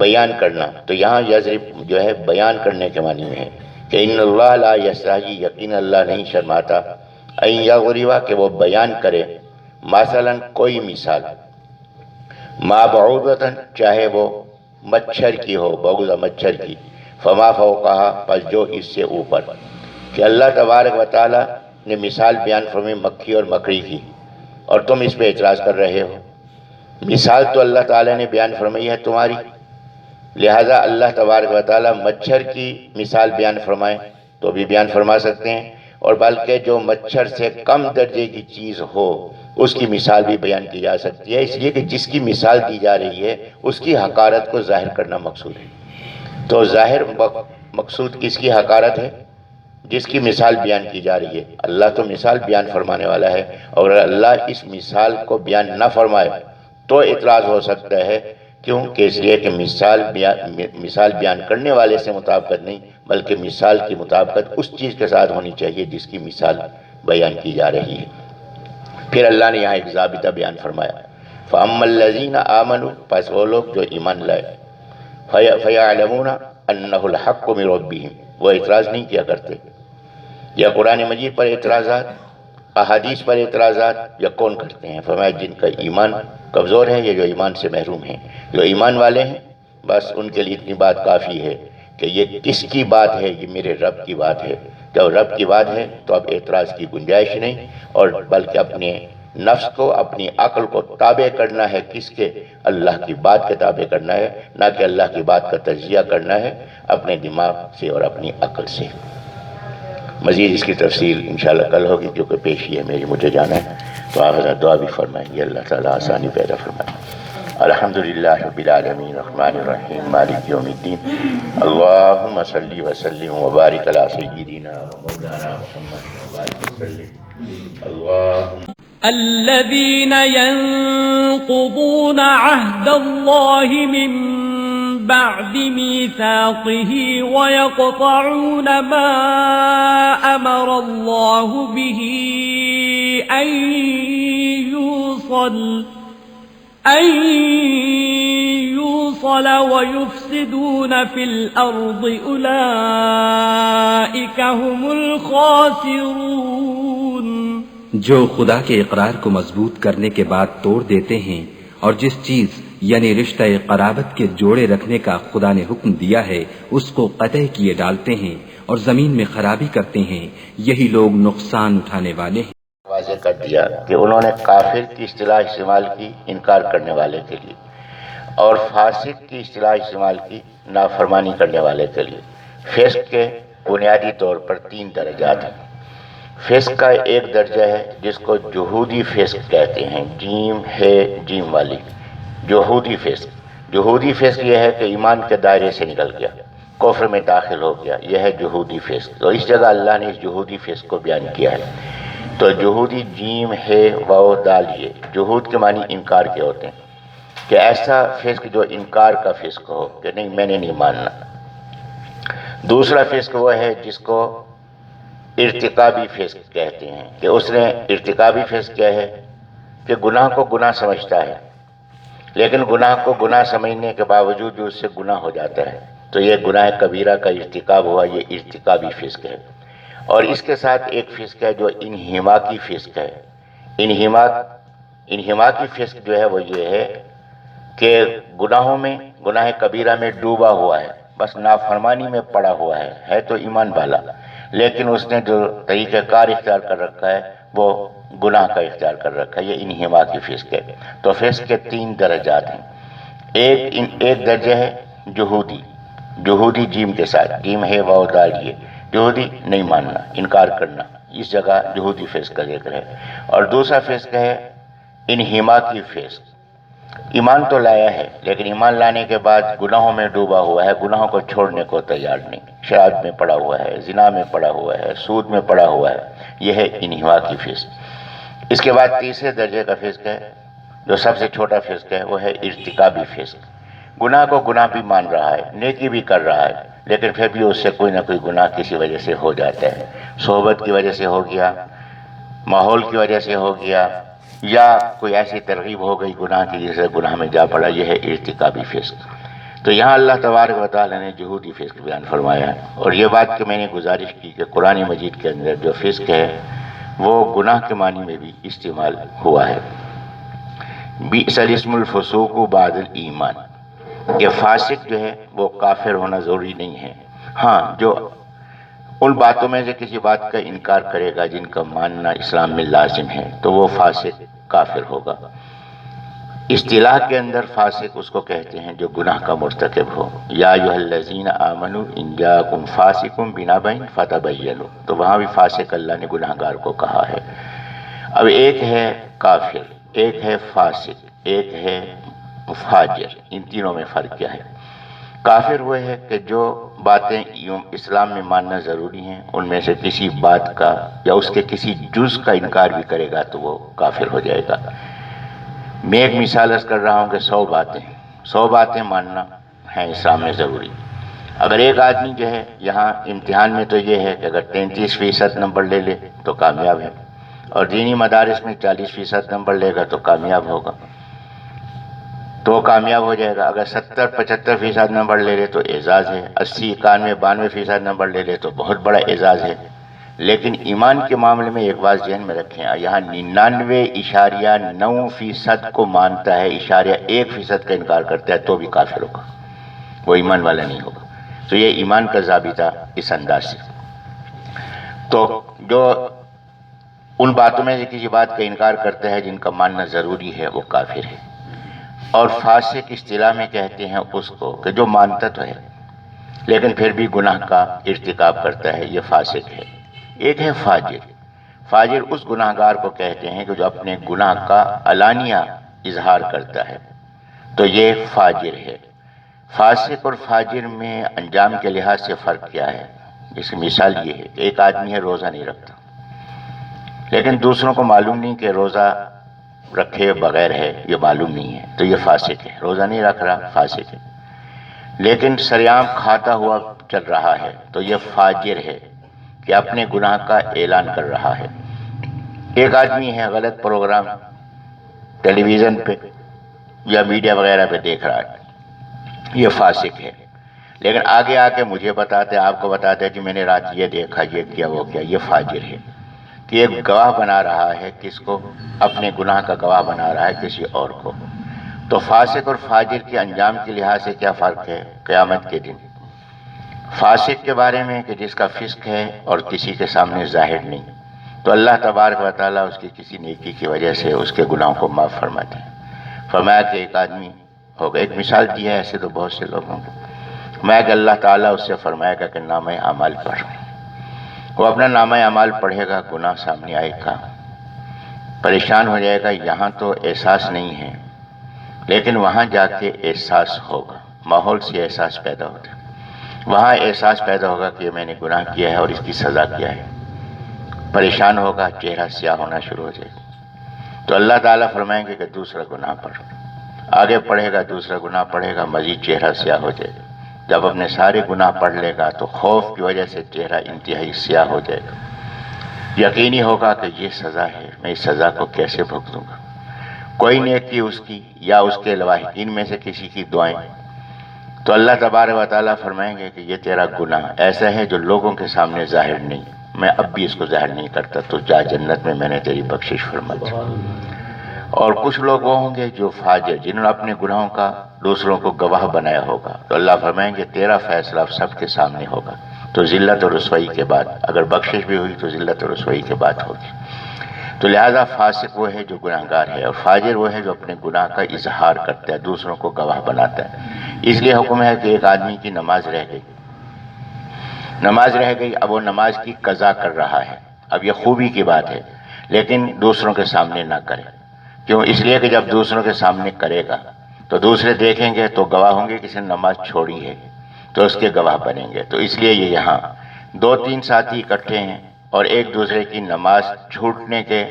بیان کرنا۔ تو یہاں یضرب جو ہے بیان کرنے کے معنی میں ہے کہ ان اللہ لا یستحیی، یقین اللہ نہیں شرماتا، این یضرب، کہ وہ بیان کرے، مثلا کوئی مثال، ما بعوضۃ، چاہے وہ مچھر کی ہو، بعوضہ مچھر کی، فما فوقہا، پس جو اس سے اوپر۔ کہ اللہ تبارک و تعالی نے مثال بیان فرمائی مکھی اور مکڑی کی، اور تم اس پہ اعتراض کر رہے ہو۔ مثال تو اللہ تعالیٰ نے بیان فرمائی ہے تمہاری، لہٰذا اللہ تبارک و تعالیٰ مچھر کی مثال بیان فرمائیں تو بھی بیان فرما سکتے ہیں، اور بلکہ جو مچھر سے کم درجے کی چیز ہو اس کی مثال بھی بیان کی جا سکتی ہے، اس لیے کہ جس کی مثال دی جا رہی ہے اس کی حقارت کو ظاہر کرنا مقصود ہے۔ تو ظاہر مقصود کس کی حقارت ہے؟ جس کی مثال بیان کی جا رہی ہے۔ اللہ تو مثال بیان فرمانے والا ہے، اور اللہ اس مثال کو بیان نہ فرمائے تو اعتراض ہو سکتا ہے، کیوں کہ اس لیے کہ مثال بیان کرنے والے سے مطابقت نہیں، بلکہ مثال کی مطابقت اس چیز کے ساتھ ہونی چاہیے جس کی مثال بیان کی جا رہی ہے۔ پھر اللہ نے یہاں ایک ضابطہ بیان فرمایا، فَأَمَّا الَّذِينَ آمَنُوا، پس وہ لوگ جو ایمان لائے، فَيَعْلَمُونَ أَنَّهُ الْحَقُّ مِن رَبِّهِمْ، وہ اعتراض نہیں کیا کرتے۔ یا قرآن مجید پر اعتراضات، احادیث پر اعتراضات یا کون کرتے ہیں؟ فرمایا جن کا ایمان کمزور ہے، یہ جو ایمان سے محروم ہیں، جو ایمان والے ہیں بس ان کے لیے اتنی بات کافی ہے کہ یہ کس کی بات ہے؟ یہ میرے رب کی بات ہے۔ جب رب کی بات ہے تو اب اعتراض کی گنجائش نہیں، اور بلکہ اپنے نفس کو، اپنی عقل کو تابع کرنا ہے، کس کے؟ اللہ کی بات کے تابع کرنا ہے، نہ کہ اللہ کی بات کا تجزیہ کرنا ہے اپنے دماغ سے اور اپنی عقل سے۔ مزید اس کی تفصیل انشاءاللہ کل ہوگی، کیونکہ پیشی ہے میری، مجھے جانا ہے، تو آپ حضرات دعا بھی فرمائیں گے، اللہ تعالیٰ آسانی پیدا فرمائیں۔ الحمدللہ رب العالمین الرحمن الرحیم مالک یوم الدین، اللہم صلی وسلم وبارک علی سیدنا ومولانا محمد وبارک وسلم۔ اللہم الذين ينقضون عهد الله من بعد ميثاقه ويقطعون ما أمر الله به أن يوصل ويفسدون في الأرض أولئك هم الخاسرون۔ جو خدا کے اقرار کو مضبوط کرنے کے بعد توڑ دیتے ہیں، اور جس چیز یعنی رشتہ قرابت کے جوڑے رکھنے کا خدا نے حکم دیا ہے اس کو قطع کیے ڈالتے ہیں اور زمین میں خرابی کرتے ہیں، یہی لوگ نقصان اٹھانے والے ہیں۔ واضح کر دیا کہ انہوں نے کافر کی اصطلاح استعمال کی انکار کرنے والے کے لیے، اور فاسق کی اصطلاح استعمال کی نافرمانی کرنے والے کے لیے۔ فسق کے بنیادی طور پر 3 درجات ہیں۔ فسق کا ایک درجہ ہے جس کو جہودی فسق کہتے ہیں، جیم ہے جیم والی، جہودی فسق۔ جہودی فسق یہ ہے کہ ایمان کے دائرے سے نکل گیا، کفر میں داخل ہو گیا، یہ ہے جہودی فسق۔ تو اس جگہ اللہ نے اس جہودی فسق کو بیان کیا ہے۔ تو جہودی جیم ہے واو دال یہ، جہود کے معنی انکار کے ہوتے ہیں، کہ ایسا فسق جو انکار کا فسق ہو کہ نہیں میں نے نہیں ماننا۔ دوسرا فسق وہ ہے جس کو ارتکابی فسق کہتے ہیں، کہ اس نے ارتکابی فسق کیا ہے کہ گناہ کو گناہ سمجھتا ہے، لیکن گناہ کو گناہ سمجھنے کے باوجود بھی اس سے گناہ ہو جاتا ہے، تو یہ گناہ کبیرہ کا ارتکاب ہوا، یہ ارتکابی فسق ہے۔ اور اس کے ساتھ ایک فسق ہے جو انہماکی فسق ہے۔ انہماکی فسق جو ہے وہ یہ ہے کہ گناہوں میں، گناہ کبیرہ میں ڈوبا ہوا ہے، بس نافرمانی میں پڑا ہوا ہے تو ایمان والا، لیکن اس نے جو طریقہ کار اختیار کر رکھا ہے وہ گناہ کا اختیار کر رکھا ہے، یہ انہماکی فسق ہے۔ تو فسق کے 3 درجات ہیں۔ ایک درجہ ہے جہودی جیم کے ساتھ، جیم ہے واو دال یہ، جہودی نہیں ماننا، انکار کرنا، اس جگہ جہودی فسق کا ذکر ہے۔ اور دوسرا فسق ہے انہماکی فسق، ایمان تو لایا ہے لیکن ایمان لانے کے بعد گناہوں میں ڈوبا ہوا ہے، گناہوں کو چھوڑنے کو تیار نہیں، شراب میں پڑا ہوا ہے، زنا میں پڑا ہوا ہے، سود میں پڑا ہوا ہے، یہ ہے انہماکی فسق۔ اس کے بعد تیسرے درجے کا فسق ہے جو سب سے چھوٹا فسق ہے، وہ ہے ارتکابی فسق۔ گناہ کو گناہ بھی مان رہا ہے، نیکی بھی کر رہا ہے، لیکن پھر بھی اس سے کوئی نہ کوئی گناہ کسی وجہ سے ہو جاتا ہے، صحبت کی وجہ سے ہو گیا، ماحول کی وجہ سے ہو گیا، یا کوئی ایسی ترغیب ہو گئی گناہ کی جس سے گناہ میں جا پڑا، یہ ہے ارتکابی فسق۔ تو یہاں اللہ تبارک و تعالیٰ نے جہودی فسق بیان فرمایا ہے، اور یہ بات کہ میں نے گزارش کی کہ قرآن مجید کے اندر جو فسق ہے وہ گناہ کے معنی میں بھی استعمال ہوا ہے۔ بئس الاسم الفسوق بعد الایمان، کہ فاسق جو ہے وہ کافر ہونا ضروری نہیں ہے، ہاں جو ان باتوں میں سے کسی بات کا انکار کرے گا جن کا ماننا اسلام میں لازم ہے تو وہ فاسق کافر ہوگا۔ اصطلاح کے اندر فاسق اس کو کہتے ہیں جو گناہ کا مرتکب ہو۔ یا ایھا الذین آمنوا ان جاءکم فاسق بنبأ فتبینوا، تو وہاں بھی فاسق اللہ نے گناہگار کو کہا ہے۔ اب ایک ہے کافر، ایک ہے فاسق، ایک ہے فاجر، ان تینوں میں فرق کیا ہے؟ کافر وہ ہے کہ جو باتیں اسلام میں ماننا ضروری ہیں ان میں سے کسی بات کا یا اس کے کسی جز کا انکار بھی کرے گا تو وہ کافر ہو جائے گا۔ میں ایک مثال عرض کر رہا ہوں کہ 100 باتیں ماننا ہیں اسلام میں ضروری۔ اگر ایک آدمی جو ہے یہاں امتحان میں تو یہ ہے کہ اگر 33% نمبر لے لے تو کامیاب ہے، اور دینی مدارس میں 40% نمبر لے گا تو کامیاب ہوگا، تو کامیاب ہو جائے گا۔ اگر 70-75% نمبر لے لے تو اعزاز ہے، 80-91-92% نمبر لے لے تو بہت بڑا اعزاز ہے۔ لیکن ایمان کے معاملے میں ایک بات ذہن میں رکھیں، یہاں 99.9% کو مانتا ہے، 1% کا انکار کرتا ہے تو بھی کافر ہوگا، وہ ایمان والا نہیں ہوگا۔ تو یہ ایمان کا ضابطہ اس انداز سے۔ تو جو ان باتوں میں سے کسی بات کا انکار کرتا ہے جن کا ماننا ضروری ہے وہ کافر ہے۔ اور فاسق اصطلاح میں کہتے ہیں اس کو کہ جو مانتا تو ہے لیکن پھر بھی گناہ کا ارتکاب کرتا ہے، یہ فاسق ہے۔ ایک ہے فاجر۔ فاجر اس گناہگار کو کہتے ہیں کہ جو اپنے گناہ کا علانیہ اظہار کرتا ہے، تو یہ فاجر ہے۔ فاسق اور فاجر میں انجام کے لحاظ سے فرق کیا ہے؟ اس کی مثال یہ ہے کہ ایک آدمی ہے روزہ نہیں رکھتا، لیکن دوسروں کو معلوم نہیں کہ روزہ رکھے بغیر ہے، یہ معلوم نہیں ہے، تو یہ فاسق ہے۔ روزہ نہیں رکھ رہا، فاسق ہے، لیکن سریعام کھاتا ہوا چل رہا ہے تو یہ فاجر ہے کہ اپنے گناہ کا اعلان کر رہا ہے۔ ایک آدمی ہے غلط پروگرام ٹیلی ویژن پہ یا میڈیا وغیرہ پہ دیکھ رہا ہے، یہ فاسق ہے، لیکن آگے آ کے مجھے بتاتے، آپ کو بتاتے کہ میں نے رات یہ دیکھا، یہ کیا، وہ کیا، یہ فاجر ہے کہ ایک گواہ بنا رہا ہے، کس کو؟ اپنے گناہ کا گواہ بنا رہا ہے کسی اور کو۔ تو فاسق اور فاجر کے انجام کے لحاظ سے کیا فرق ہے قیامت کے دن؟ فاسق کے بارے میں کہ جس کا فسق ہے اور کسی کے سامنے ظاہر نہیں، تو اللہ تبارک و تعالیٰ اس کی کسی نیکی کی وجہ سے اس کے گناہوں کو معاف فرماتے ہیں۔ فرمایا کہ ایک آدمی ہوگا، ایک مثال دی ہے، ایسے تو بہت سے لوگ ہوں گے، فرمایا کہ اللہ تعالیٰ اس سے فرمائے گا کہ نامہ اعمال پڑھ۔ وہ اپنا نامہ اعمال پڑھے گا، گناہ سامنے آئے گا، پریشان ہو جائے گا، یہاں تو احساس نہیں ہے لیکن وہاں جا کے احساس ہوگا، ماحول سے احساس پیدا ہوتا ہے، وہاں احساس پیدا ہوگا کہ میں نے گناہ کیا ہے اور اس کی سزا کیا ہے، پریشان ہوگا، چہرہ سیاہ ہونا شروع ہو جائے گا۔ تو اللہ تعالیٰ فرمائیں گے کہ دوسرا گناہ پڑھ، آگے پڑھے گا، دوسرا گناہ پڑھے گا، مزید چہرہ سیاہ ہو جائے گا۔ جب اپنے سارے گناہ پڑھ لے گا تو خوف کی وجہ سے چہرہ انتہائی سیاہ ہو جائے گا، یقینی ہوگا کہ یہ سزا ہے، میں اس سزا کو کیسے بھگتوں گا۔ کوئی نیکی اس کی یا اس کے لواحقین میں سے کسی کی دعائیں، تو اللہ تبارک و تعالیٰ فرمائیں گے کہ یہ تیرا گناہ ایسا ہے جو لوگوں کے سامنے ظاہر نہیں، میں اب بھی اس کو ظاہر نہیں کرتا، تو جا جنت میں نے تیری بخشش فرما دی۔ اور کچھ لوگ وہ ہوں گے جو فاجر، جنہوں نے اپنے گناہوں کا دوسروں کو گواہ بنایا ہوگا، تو اللہ فرمائیں گے تیرا فیصلہ اب سب کے سامنے ہوگا، تو ذلت اور رسوائی کے بعد، اگر بخشش بھی ہوئی تو ذلت اور رسوائی کے بعد ہوگی۔ تو لہذا فاسق وہ ہے جو گناہگار ہے، اور فاجر وہ ہے جو اپنے گناہ کا اظہار کرتا ہے، دوسروں کو گواہ بناتا ہے۔ اس لیے حکم ہے کہ ایک آدمی کی نماز رہ گئی، اب وہ نماز کی قضا کر رہا ہے، اب یہ خوبی کی بات ہے، لیکن دوسروں کے سامنے نہ کرے۔ کیوں؟ اس لیے کہ جب دوسروں کے سامنے کرے گا تو دوسرے دیکھیں گے تو گواہ ہوں گے کہ اس نے نماز چھوڑی ہے، تو اس کے گواہ بنیں گے۔ تو اس لیے یہ یہاں 2-3 ساتھی اکٹھے ہیں اور ایک دوسرے کی نماز چھوٹنے کے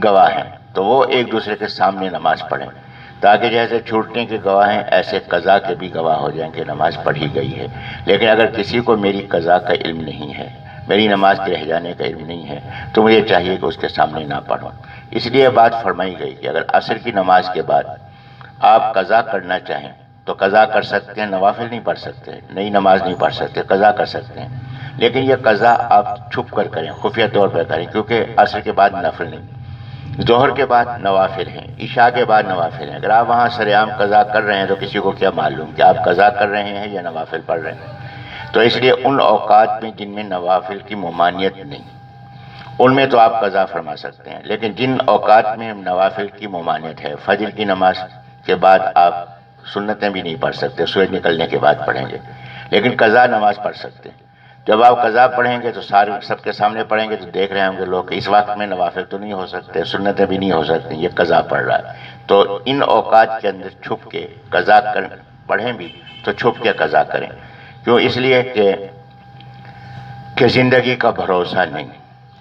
گواہ ہیں، تو وہ ایک دوسرے کے سامنے نماز پڑھیں، تاکہ جیسے چھوٹنے کے گواہ ہیں ایسے قضا کے بھی گواہ ہو جائیں کہ نماز پڑھی گئی ہے۔ لیکن اگر کسی کو میری قضا کا علم نہیں ہے، میری نماز کے رہ جانے کا علم نہیں ہے، تو مجھے چاہیے کہ اس کے سامنے نہ پڑھوں۔ اس لیے بات فرمائی گئی کہ اگر عصر کی نماز کے بعد آپ قضا کرنا چاہیں تو قضا کر سکتے ہیں، نوافل نہیں پڑھ سکتے، نئی نماز نہیں پڑھ سکتے، قضا کر سکتے ہیں، لیکن یہ قضا آپ چھپ کر کریں، خفیہ طور پر کریں، کیونکہ عصر کے بعد نفل نہیں، ظہر کے بعد نوافل ہیں، عشاء کے بعد نوافل ہیں۔ اگر آپ وہاں سر عام قضا کر رہے ہیں تو کسی کو کیا معلوم کہ آپ قضا کر رہے ہیں یا نوافل پڑھ رہے ہیں؟ تو اس لیے ان اوقات میں جن میں نوافل کی ممانعت نہیں، ان میں تو آپ قضا فرما سکتے ہیں، لیکن جن اوقات میں نوافل کی ممانعت ہے، فجر کی نماز کے بعد آپ سنتیں بھی نہیں پڑھ سکتے، سورج نکلنے کے بعد پڑھیں گے، لیکن قضا نماز پڑھ سکتے ہیں۔ جب آپ قضا پڑھیں گے تو سب کے سامنے پڑھیں گے تو دیکھ رہے ہوں گے لوگ کہ اس وقت میں نوافل تو نہیں ہو سکتے، سنتیں بھی نہیں ہو سکتی، یہ قضا پڑھ رہا ہے۔ تو ان اوقات کے اندر چھپ کے قضا پڑھیں بھی تو چھپ کے قضا کریں، کیوں؟ اس لیے کہ زندگی کا بھروسہ نہیں،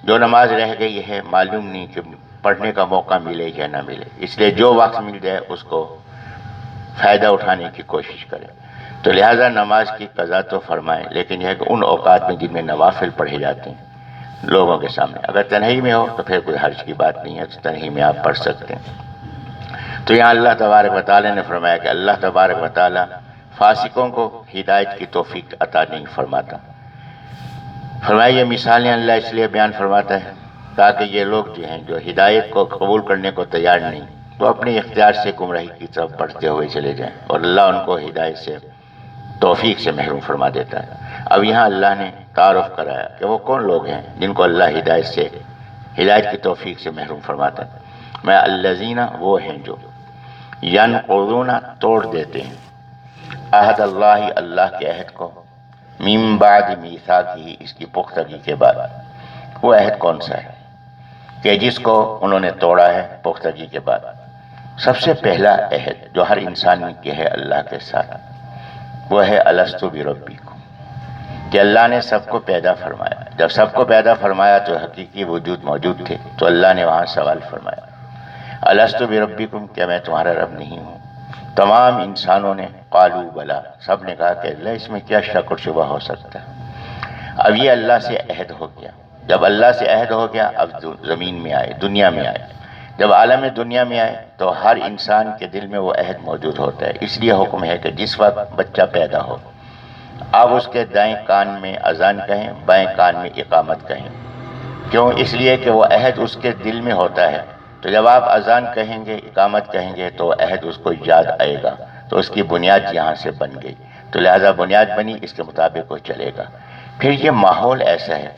جو نماز رہ گئی ہے معلوم نہیں کہ پڑھنے کا موقع ملے یا نہ ملے، اس لیے جو وقت مل جائے اس کو فائدہ اٹھانے کی کوشش کریں۔ تو لہٰذا نماز کی قضا تو فرمائیں، لیکن یہ ہے کہ ان اوقات میں جن میں نوافل پڑھے جاتے ہیں لوگوں کے سامنے، اگر تنہائی میں ہو تو پھر کوئی حرج کی بات نہیں ہے، تو تنہائی میں آپ پڑھ سکتے ہیں۔ تو یہاں اللہ تبارک و تعالیٰ نے فرمایا کہ اللہ تبارک و تعالیٰ فاسقوں کو ہدایت کی توفیق عطا نہیں فرماتا۔ فرمایا یہ مثالیں اللہ اس لیے بیان فرماتا ہے تاکہ یہ لوگ جو ہیں جو ہدایت کو قبول کرنے کو تیار نہیں، تو اپنے اختیار سے گمراہی کی طرف بڑھتے ہوئے چلے جائیں، اور اللہ ان کو ہدایت سے توفیق سے محروم فرما دیتا ہے۔ اب یہاں اللہ نے تعارف کرایا کہ وہ کون لوگ ہیں جن کو اللہ ہدایت کی توفیق سے محروم فرماتا ہے۔ میں الذین، وہ ہیں جو ینقضون، توڑ دیتے ہیں، عہد اللہ، اللہ کے عہد کو، من بعد میثاقہ، اس کی پختگی کے بعد۔ وہ عہد کون سا ہے کہ جس کو انہوں نے توڑا ہے پختگی کے بعد؟ سب سے پہلا عہد جو ہر انسان کی ہے اللہ کے ساتھ، وہ ہے الست بربکم، کہ اللہ نے سب کو پیدا فرمایا۔ جب سب کو پیدا فرمایا تو حقیقی وجود موجود تھے، تو اللہ نے وہاں سوال فرمایا الست بربکم، کیا میں تمہارا رب نہیں ہوں؟ تمام انسانوں نے قالوا بلا، سب نے کہا کہ اللہ اس میں کیا شک اور شبہ ہو سکتا ہے۔ اب یہ اللہ سے عہد ہو گیا، جب اللہ سے عہد ہو گیا اب زمین میں آئے، دنیا میں آئے، جب عالم دنیا میں آئے تو ہر انسان کے دل میں وہ عہد موجود ہوتا ہے۔ اس لیے حکم ہے کہ جس وقت بچہ پیدا ہو آپ اس کے دائیں کان میں اذان کہیں، بائیں کان میں اقامت کہیں، کیوں؟ اس لیے کہ وہ عہد اس کے دل میں ہوتا ہے، تو جب آپ اذان کہیں گے، اقامت کہیں گے تو عہد اس کو یاد آئے گا، تو اس کی بنیاد یہاں سے بن گئی، تو لہذا بنیاد بنی، اس کے مطابق وہ چلے گا۔ پھر یہ ماحول ایسا ہے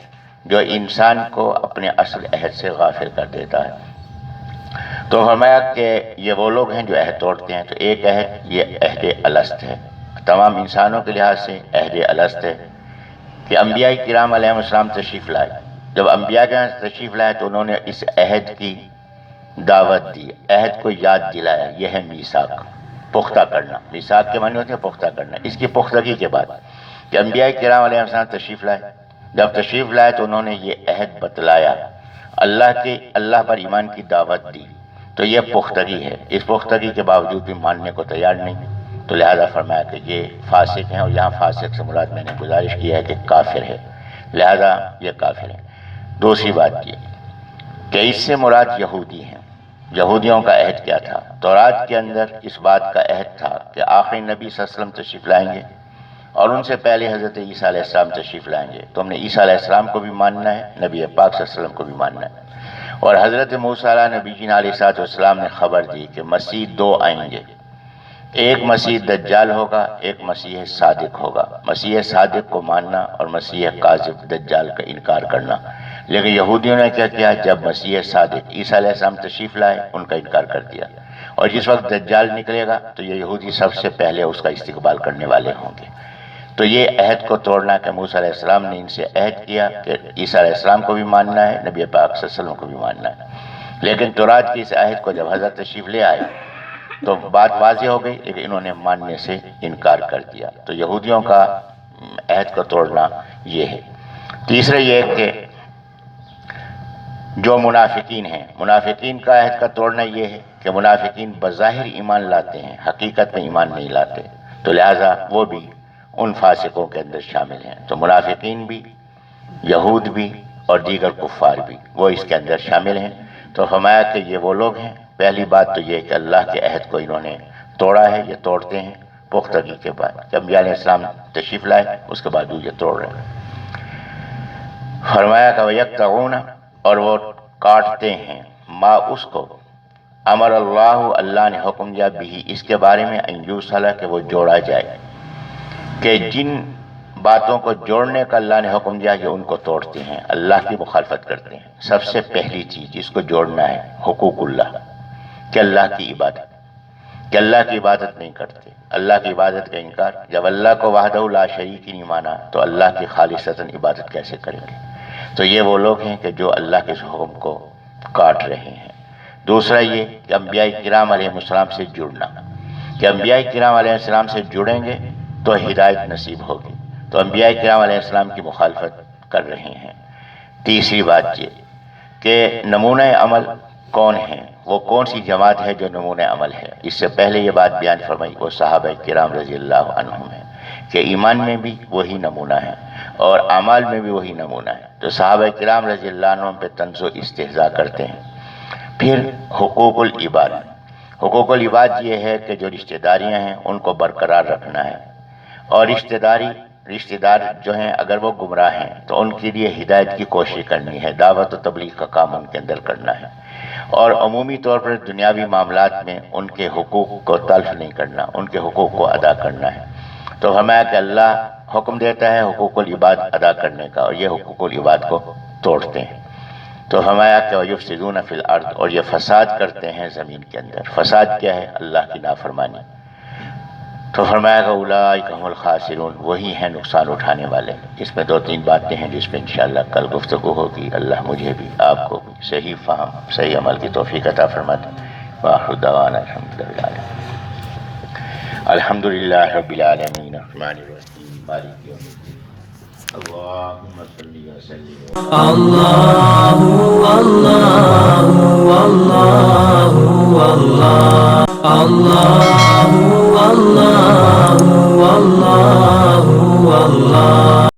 جو انسان کو اپنے اصل عہد سے غافل کر دیتا ہے۔ تو فرمایا کہ یہ وہ لوگ ہیں جو عہد توڑتے ہیں۔ تو ایک عہد یہ عہد الست ہے، تمام انسانوں کے لحاظ سے عہد الست ہے کہ انبیاء کرام علیہ السلام تشریف لائے، جب انبیاء کے یہاں تشریف لائے تو انہوں نے اس عہد کی دعوت دی، عہد کو یاد دلایا، یہ ہے میثاق، پختہ کرنا۔ میثاق کے معنی ہوتے ہیں پختہ کرنا۔ اس کی پختگی کے بعد کہ انبیاء کرام علیہ السلام تشریف لائے، جب تشریف لائے تو انہوں نے یہ عہد بتلایا، اللہ پر ایمان کی دعوت دی، تو یہ پختگی ہے۔ اس پختگی کے باوجود بھی ماننے کو تیار نہیں، تو لہذا فرمایا کہ یہ فاسق ہیں، اور یہاں فاسق سے مراد میں نے گزارش کی ہے کہ کافر ہے، لہذا یہ کافر ہے۔ دوسری بات یہ کہ اس سے مراد یہودی ہیں۔ یہودیوں کا عہد کیا تھا؟ تورات کے اندر اس بات کا عہد تھا کہ آخری نبی صلی اللہ علیہ وسلم تشریف لائیں گے، اور ان سے پہلے حضرت عیسیٰ علیہ السلام تشریف لائیں گے، تو ہم نے عیسیٰ علیہ السلام کو بھی ماننا ہے، نبی پاک صلی اللہ علیہ وسلم کو بھی ماننا ہے۔ اور حضرت موسیٰ علیہ نبی جی علیہ السلام نے خبر دی کہ مسیح دو آئیں گے، ایک مسیح دجال ہوگا، ایک مسیح صادق ہوگا۔ مسیح صادق کو ماننا اور مسیح کاذب دجال کا انکار کرنا۔ لیکن یہودیوں نے کیا کیا؟ جب مسیح صادق عیسیٰ علیہ السلام تشریف لائے ان کا انکار کر دیا، اور جس وقت دجال نکلے گا تو یہ یہودی سب سے پہلے اس کا استقبال کرنے والے ہوں گے۔ تو یہ عہد کو توڑنا کہ موسیٰ علیہ السلام نے ان سے عہد کیا کہ عیسیٰ علیہ السلام کو بھی ماننا ہے، نبی پاک صلی اللہ علیہ وسلم کو بھی ماننا ہے، لیکن تورات کی اس عہد کو جب حضرت تشریف لے آئے تو بات واضح ہو گئی، لیکن انہوں نے ماننے سے انکار کر دیا۔ تو یہودیوں کا عہد کو توڑنا یہ ہے۔ تیسرے یہ کہ جو منافقین ہیں، منافقین کا عہد کا توڑنا یہ ہے کہ منافقین بظاہر ایمان لاتے ہیں، حقیقت میں ایمان نہیں لاتے، تو لہذا وہ بھی ان فاسقوں کے اندر شامل ہیں۔ تو منافقین بھی، یہود بھی اور دیگر کفار بھی وہ اس کے اندر شامل ہیں۔ تو فرمایا کہ یہ وہ لوگ ہیں، پہلی بات تو یہ کہ اللہ کے عہد کو انہوں نے توڑا ہے، یہ توڑتے ہیں پختگی کے بعد، جب انبیاء علیہ السلام تشریف لائے اس کے بعد وہ یہ توڑ رہے ہیں۔ فرمایا کہ وَيَقْطَعُونَ، اور وہ کاٹتے ہیں، ما اس کو، امر اللہ، اللہ نے حکم دیا بھی اس کے بارے میں، ان یوصل، کہ وہ جوڑا جائے، کہ جن باتوں کو جوڑنے کا اللہ نے حکم دیا کہ ان کو توڑتے ہیں، اللہ کی مخالفت کرتے ہیں۔ سب سے پہلی چیز جس کو جوڑنا ہے حقوق اللہ، کہ اللہ کی عبادت، کہ اللہ کی عبادت نہیں کرتے، اللہ کی عبادت کا انکار۔ جب اللہ کو وحدہ لا شریک ہی نہیں مانا تو اللہ کی خالصتاً عبادت کیسے کریں گے؟ تو یہ وہ لوگ ہیں کہ جو اللہ کے اس حکم کو کاٹ رہے ہیں۔ دوسرا یہ کہ انبیاء کرام علیہ السلام سے جڑنا، کہ انبیاء کرام علیہ السلام سے جڑیں گے تو ہدایت نصیب ہوگی، تو انبیاء کرام علیہ السلام کی مخالفت کر رہے ہیں۔ تیسری بات یہ کہ نمونہ عمل کون ہے، وہ کون سی جماعت ہے جو نمونہ عمل ہے؟ اس سے پہلے یہ بات بیان فرمائی وہ صحابہ کرام رضی اللہ عنہم ہیں کہ ایمان میں بھی وہی نمونہ ہے اور اعمال میں بھی وہی نمونہ ہے۔ تو صحابہ کرام رضی اللہ عنہم پہ طنز و استہزاء کرتے ہیں۔ پھر حقوق العباد، حقوق العباد یہ ہے کہ جو رشتہ داریاں ہیں ان کو برقرار رکھنا ہے، اور رشتہ دار جو ہیں اگر وہ گمراہ ہیں تو ان کے لیے ہدایت کی کوشش کرنی ہے، دعوت و تبلیغ کا کام ان کے اندر کرنا ہے، اور عمومی طور پر دنیاوی معاملات میں ان کے حقوق کو تلف نہیں کرنا، ان کے حقوق کو ادا کرنا ہے۔ تو فرمایا کہ اللہ حکم دیتا ہے حقوق العباد ادا کرنے کا، اور یہ حقوق العباد کو توڑتے ہیں۔ تو فرمایا کہ وَيُفْسِدُونَ فِي الْأَرْضِ، اور یہ فساد کرتے ہیں زمین کے اندر۔ فساد کیا ہے؟ اللہ کی نافرمانی۔ تو فرمایا کہ اولئک هم الخاسرون، وہی ہیں نقصان اٹھانے والے۔ اس میں دو تین باتیں ہیں جس پہ انشاءاللہ کل گفتگو ہوگی۔ اللہ مجھے بھی آپ کو بھی صحیح فہم صحیح عمل کی توفیق عطا فرمائے۔ وآخر دعوانا الحمدللہ رب العالمین الرحمن الرحیم مالک یوم الدین اللہم صلی وسلم اللہ اللہ اللہ اللہ اللہ اللہ اللہ اللہ